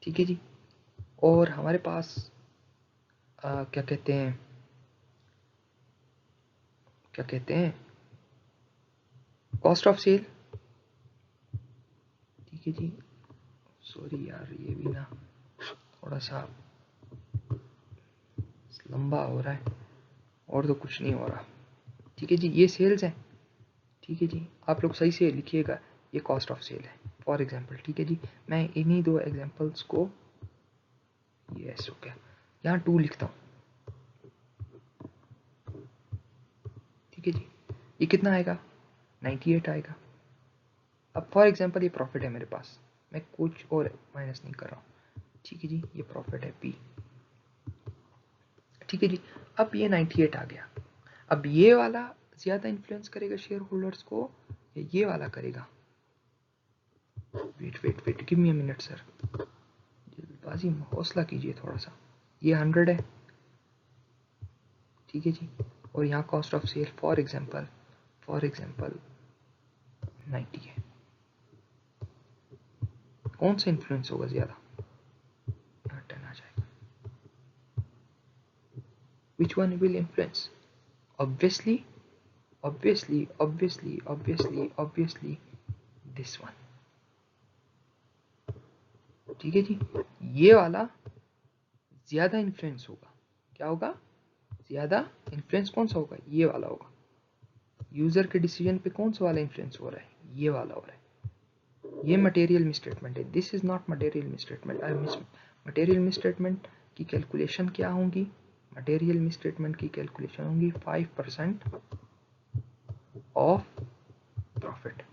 ठीक है जी। और हमारे पास क्या कहते हैं कॉस्ट ऑफ सेल, ठीक है जी। सॉरी यार, ये भी ना थोड़ा सा लंबा हो रहा है, और तो कुछ नहीं हो रहा, ठीक है जी। ये सेल्स है, ठीक है जी, आप लोग सही से लिखिएगा, ये कॉस्ट ऑफ सेल है, फॉर एग्जांपल, ठीक है जी। मैं इन्हीं दो एग्जांपल्स को, यस हो गया, यहाँ 2 लिखता हूँ, ठीक है जी। ये कितना आएगा, 98 आएगा। अब फॉर एग्जांपल ये प्रॉफिट है मेरे पास, मैं कुछ और माइनस नहीं कर रहा हूँ, ठीक है जी। ये प्रॉफिट है पी, ठीक है जी। अब ये 98 आ गया। अब ये वाला ज्यादा इन्फ्लुएंस करेगा शेयर होल्डर्स को या ये वाला करेगा, wait give me a minute sir, जल्दबाजी में हौसला कीजिए थोड़ा सा। ये 100 है, ठीक है जी, और यहाँ cost of sale for example 90 है। कौन सा इन्फ्लुएंस होगा ज्यादा, यहाँ 10 आ जाएगा। Which one will influence, obviously this one, ठीक है जी। ये वाला ज्यादा इन्फ्लुएंस होगा, क्या होगा, ज्यादा इन्फ्लुएंस कौन सा होगा, ये वाला होगा। यूजर के डिसीजन पे कौन सा वाला इन्फ्लुएंस हो रहा है, ये वाला हो रहा है। ये मटेरियल मिसस्टेटमेंट है, this is not material misstatement. Material misstatement की कैलकुलेशन क्या होंगी, मटेरियल मिसस्टेटमेंट की कैलकुलेशन होंगी 5% of profit.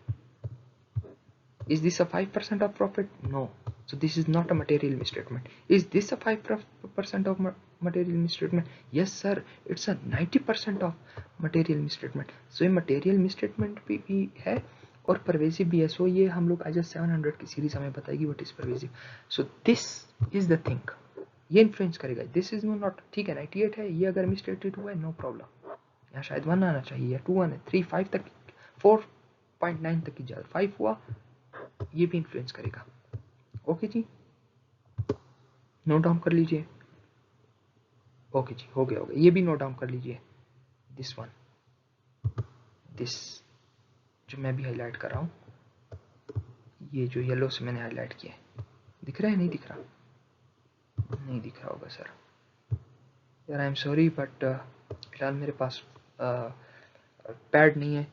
Is this a 5% of profit? No. So this is not a material misstatement. Is this a 5% of material misstatement? Yes sir, it's a 90% of material misstatement. So ये material misstatement भी है और pervasive भी है। So ये हम लोग आज 700 की सीरीज हमें बताएगी what is pervasive. So this is the thing. ये इन्फ्लुएंस करेगा, दिस इज नॉट, ठीक है 98 है, ये अगर मिसस्टेटेड हुआ है नो प्रॉब्लम, यहाँ शायद 1 आना चाहिए, 2 आना, 3 5 तक, 4.9 तक की ज्यादा, 5 हुआ, ये भी इन्फ्लुएंस करेगा। ओके जी, नोट डाउन कर लीजिए। ओके जी, हो गया, ये भी नोट डाउन कर लीजिए। दिस वन, दिस जो मैं भी हाईलाइट कर रहा हूँ, ये जो येलो से मैंने हाईलाइट किया है, दिख रहा है, नहीं दिख रहा, नहीं दिख रहा होगा सर यार, आई एम सॉरी बट फिलहाल मेरे पास पैड नहीं है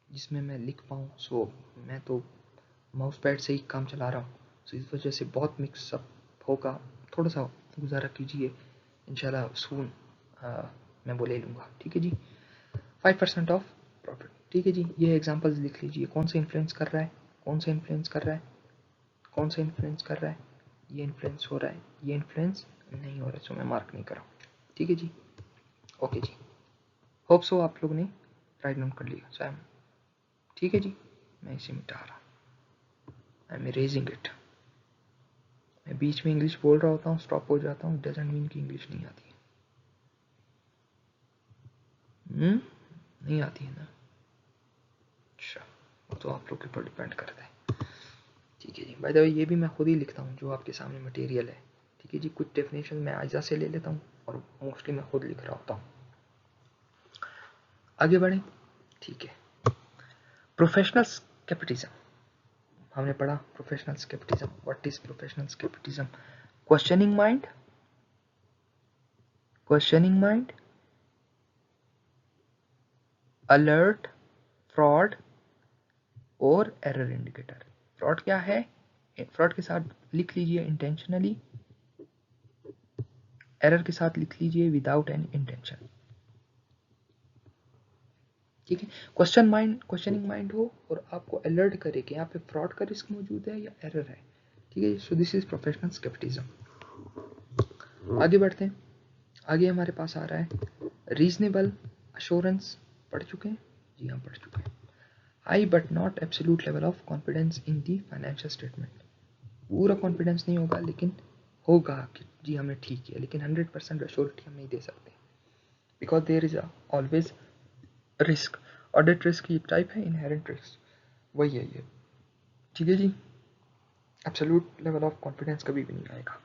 जिसमें मैं लिख पाऊँ। सो मैं तो माउस पैड से ही काम चला रहा हूँ, सो इस वजह से बहुत मिक्सअप होगा, थोड़ा सा गुजारा कीजिए, इंशाल्लाह सून मैं वो ले लूँगा, ठीक है जी। 5% ऑफ प्रॉफिट, ठीक है जी, ये एग्जांपल्स लिख लीजिए। कौन सा इन्फ्लुएंस कर रहा है, कौन सा इन्फ्लुएंस कर रहा है, कौन सा इन्फ्लुएंस कर रहा है, ये इन्फ्लुएंस हो रहा है, ये इन्फ्लुएंस नहीं हो रहा है, सो मैं मार्क नहीं कर रहा हूँ। ठीक है जी, ओके जी, होप सो आप लोग ने राइट डाउन कर लिया। सो ठीक है जी, मैं इसे मिटा रहा हूँ, आई एम इरेजिंग इट। मैं बीच में इंग्लिश बोल रहा होता हूँ, स्टॉप हो जाता हूँ, डजंट मीन कि इंग्लिश नहीं आती है। नहीं आती है ना, अच्छा, वो तो आप लोग के ऊपर डिपेंड करता है। ठीक है जी, बाय द वे ये भी मैं खुद ही लिखता हूँ जो आपके सामने मटेरियल है। ठीक है जी, कुछ डेफिनेशन मैं आयजा से ले लेता हूँ और मोस्टली मैं खुद लिख रहा होता हूँ। आगे बढ़ें, ठीक है। प्रोफेशनल स्केप्टिज्म हमने पढ़ा। Professional scepticism, what is professional scepticism? Questioning mind, questioning mind, alert, fraud और एरर इंडिकेटर। फ्रॉड क्या है? फ्रॉड के साथ लिख लीजिए इंटेंशनली, एरर के साथ लिख लीजिए विदाउट एनी इंटेंशन। ठीक है, क्वेश्चनिंग माइंड हो और आपको अलर्ट करे कि यहाँ पे फ्रॉड का रिस्क मौजूद है या एरर है। ठीक है, सो दिस इज प्रोफेशनल स्केप्टिज्म। आगे बढ़ते हैं। आगे हमारे पास आ रहा है रीजनेबल अश्योरेंस। पढ़ चुके हैं जी, हम पढ़ चुके हैं। High but not absolute level of confidence in the financial statement. पूरा कॉन्फिडेंस नहीं होगा लेकिन होगा कि जी हमने ठीक किया, लेकिन 100% अश्योरिटी हम नहीं दे सकते, because there is always risk. Audit risk की टाइप है इनहेरेंट रिस्क, वही है ये। ठीक है जी, एब्सोल्यूट लेवल ऑफ कॉन्फिडेंस कभी भी नहीं आएगा।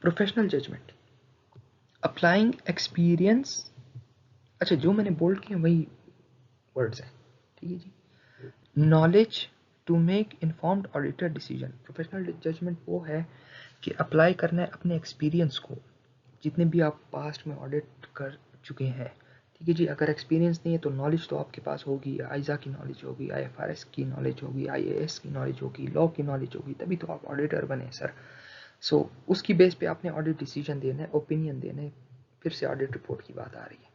Professional judgement, applying experience. अच्छा, जो मैंने बोल्ड किए वही वर्ड्स हैं। ठीक है जी, knowledge to make informed auditor decision. Professional judgement वो है कि अप्लाई करना है अपने एक्सपीरियंस को, जितने भी आप पास्ट में ऑडिट कर चुके हैं। ठीक है जी, अगर एक्सपीरियंस नहीं है तो नॉलेज तो आपके पास होगी, आइजा की नॉलेज होगी, IFRS की नॉलेज होगी, IAS की नॉलेज होगी, लॉ की नॉलेज होगी, तभी तो आप ऑडिटर बने सर। सो उसकी बेस पे आपने ऑडिट डिसीजन देना है, ओपिनियन देना है। फिर से ऑडिट रिपोर्ट की बात आ रही है।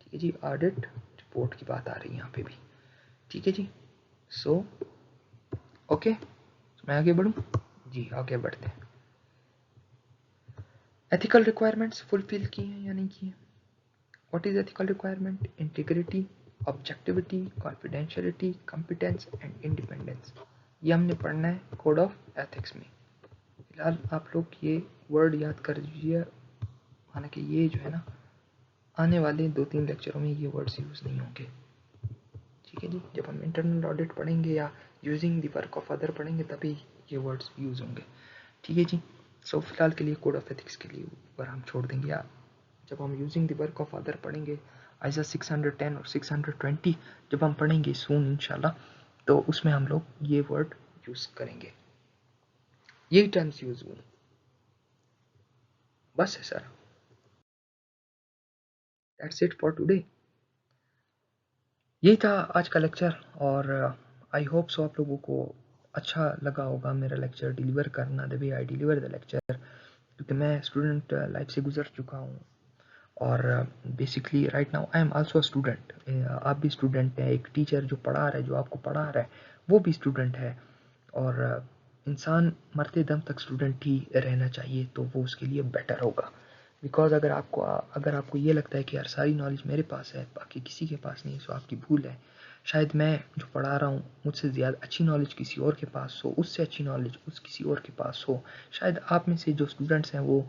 ठीक है जी, ऑडिट रिपोर्ट की बात आ रही है यहाँ पे भी। ठीक है जी, सो ओके, मैं आगे बढ़ूँ जी, आगे बढ़ते हैं। एथिकल रिक्वायरमेंट्स फुलफिल की हैं या नहीं की हैं? What is ethical requirement? Integrity, objectivity, confidentiality, competence and independence। ये हमने पढ़ना है कोड ऑफ एथिक्स में। फिलहाल आप लोग ये वर्ड याद कर लीजिए, हालांकि ये जो है ना आने वाले 2-3 लेक्चरों में ये वर्ड्स यूज़ नहीं होंगे। ठीक है जी, जब हम इंटरनल ऑडिट पढ़ेंगे या using the work of other पढ़ेंगे तभी ये वर्ड्स यूज़ होंगे। ठीक है जी, सो फिलहाल के लिए कोड ऑफ एथिक्स के लिए ऊपर हम छोड़ देंगे। या जब हम using the work of other पढ़ेंगे, आइजा 610 और 620 जब हम पढ़ेंगे सून इंशाल्लाह, तो उसमें हम लोग ये वर्ड यूज़ करेंगे, यही टर्म्स यूज़ हुई। बस है sir, that's it for today. यही था आज का लेक्चर और आई होप सो आप लोगों को अच्छा लगा होगा मेरा लेक्चर डिलीवर करना, the way I deliver the lecture, क्योंकि मैं स्टूडेंट लाइफ से गुजर चुका हूँ और basically right now I am also a student. आप भी स्टूडेंट हैं, एक टीचर जो पढ़ा रहा है, जो आपको पढ़ा रहा है वो भी स्टूडेंट है, और इंसान मरते दम तक स्टूडेंट ही रहना चाहिए तो वो उसके लिए बेटर होगा। बिकॉज अगर आपको ये लगता है कि यार सारी नॉलेज मेरे पास है बाकी किसी के पास नहीं, सो आपकी भूल है। शायद मैं जो पढ़ा रहा हूँ मुझसे ज़्यादा अच्छी नॉलेज किसी और के पास हो, उससे अच्छी नॉलेज उस किसी और के पास हो। शायद आप में से जो स्टूडेंट्स हैं वो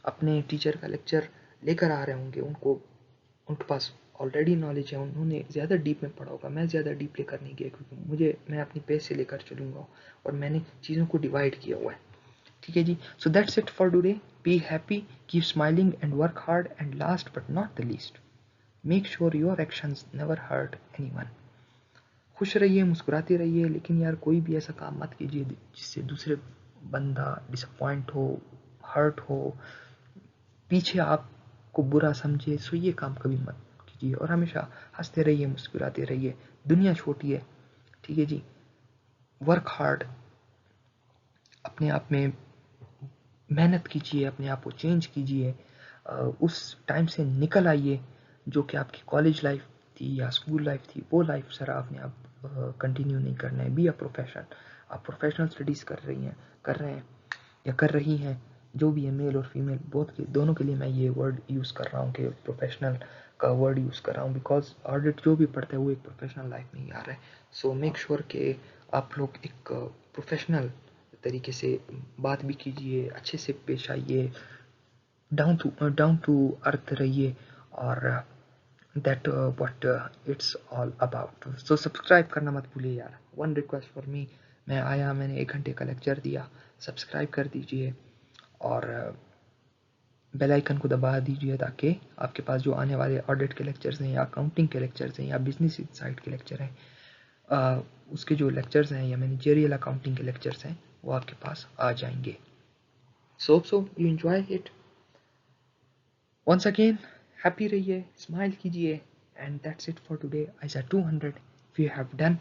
अपने टीचर का लेक्चर लेकर आ रहे होंगे, उनके पास ऑलरेडी नॉलेज है, उन्होंने ज़्यादा डीप में पढ़ा होगा। मैं ज़्यादा डीप लेकर नहीं गया क्योंकि मैं अपनी पेस से लेकर चलूँगा और मैंने चीज़ों को डिवाइड किया हुआ है। ठीक है जी, so that's it for today. Be happy, keep smiling and work hard, and last but not the least, make sure your actions never hurt anyone. खुश रहिए, मुस्कुराते रहिए, लेकिन यार कोई भी ऐसा काम मत कीजिए जिससे दूसरे बंदा डिसअपॉइंट हो, हर्ट हो, पीछे आपको बुरा समझे। सो ये काम कभी मत कीजिए और हमेशा हंसते रहिए, मुस्कुराते रहिए। दुनिया छोटी है, ठीक है जी। वर्क हार्ड, अपने आप में मेहनत कीजिए, अपने आप को चेंज कीजिए, उस टाइम से निकल आइए जो कि आपकी कॉलेज लाइफ थी या स्कूल लाइफ थी, वो लाइफ सर आपने अब कंटिन्यू नहीं करना है। Be a professional. आप प्रोफेशनल स्टडीज़ कर रहे हैं या कर रही हैं, जो भी है, मेल और फीमेल बोथ के, दोनों के लिए मैं ये वर्ड यूज़ कर रहा हूँ कि प्रोफेशनल का वर्ड यूज़ कर रहा हूँ, बिकॉज ऑडिट जो भी पढ़ता है वो एक प्रोफेशनल लाइफ में ही आ रहा है। सो मेक श्योर कि आप लोग एक प्रोफेशनल तरीके से बात भी कीजिए, अच्छे से पेश आइए, डाउन टू अर्थ रहिए, और that what it's all about. So subscribe करना मत भूलिए यार। वन रिक्वेस्ट फॉर मी, मैं आया, मैंने 1 घंटे का लेक्चर दिया, सब्सक्राइब कर दीजिए और बेल आइकन को दबा दीजिए, ताकि आपके पास जो आने वाले ऑडिट के लेक्चर्स हैं या अकाउंटिंग के लेक्चर्स हैं या बिजनेस इनसाइट के लेक्चर हैं, उसके जो लेक्चर्स हैं या मैनेजरियल अकाउंटिंग के लेक्चर्स हैं, वो आपके पास आ जाएंगे। So you enjoy it. Once again happy रहिए, स्माइल कीजिए, and that's it for today. I said 200, if you have done,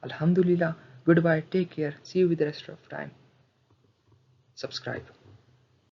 अल्हम्दुलिल्लाह। Goodbye, take care, see you with the rest of time. Subscribe.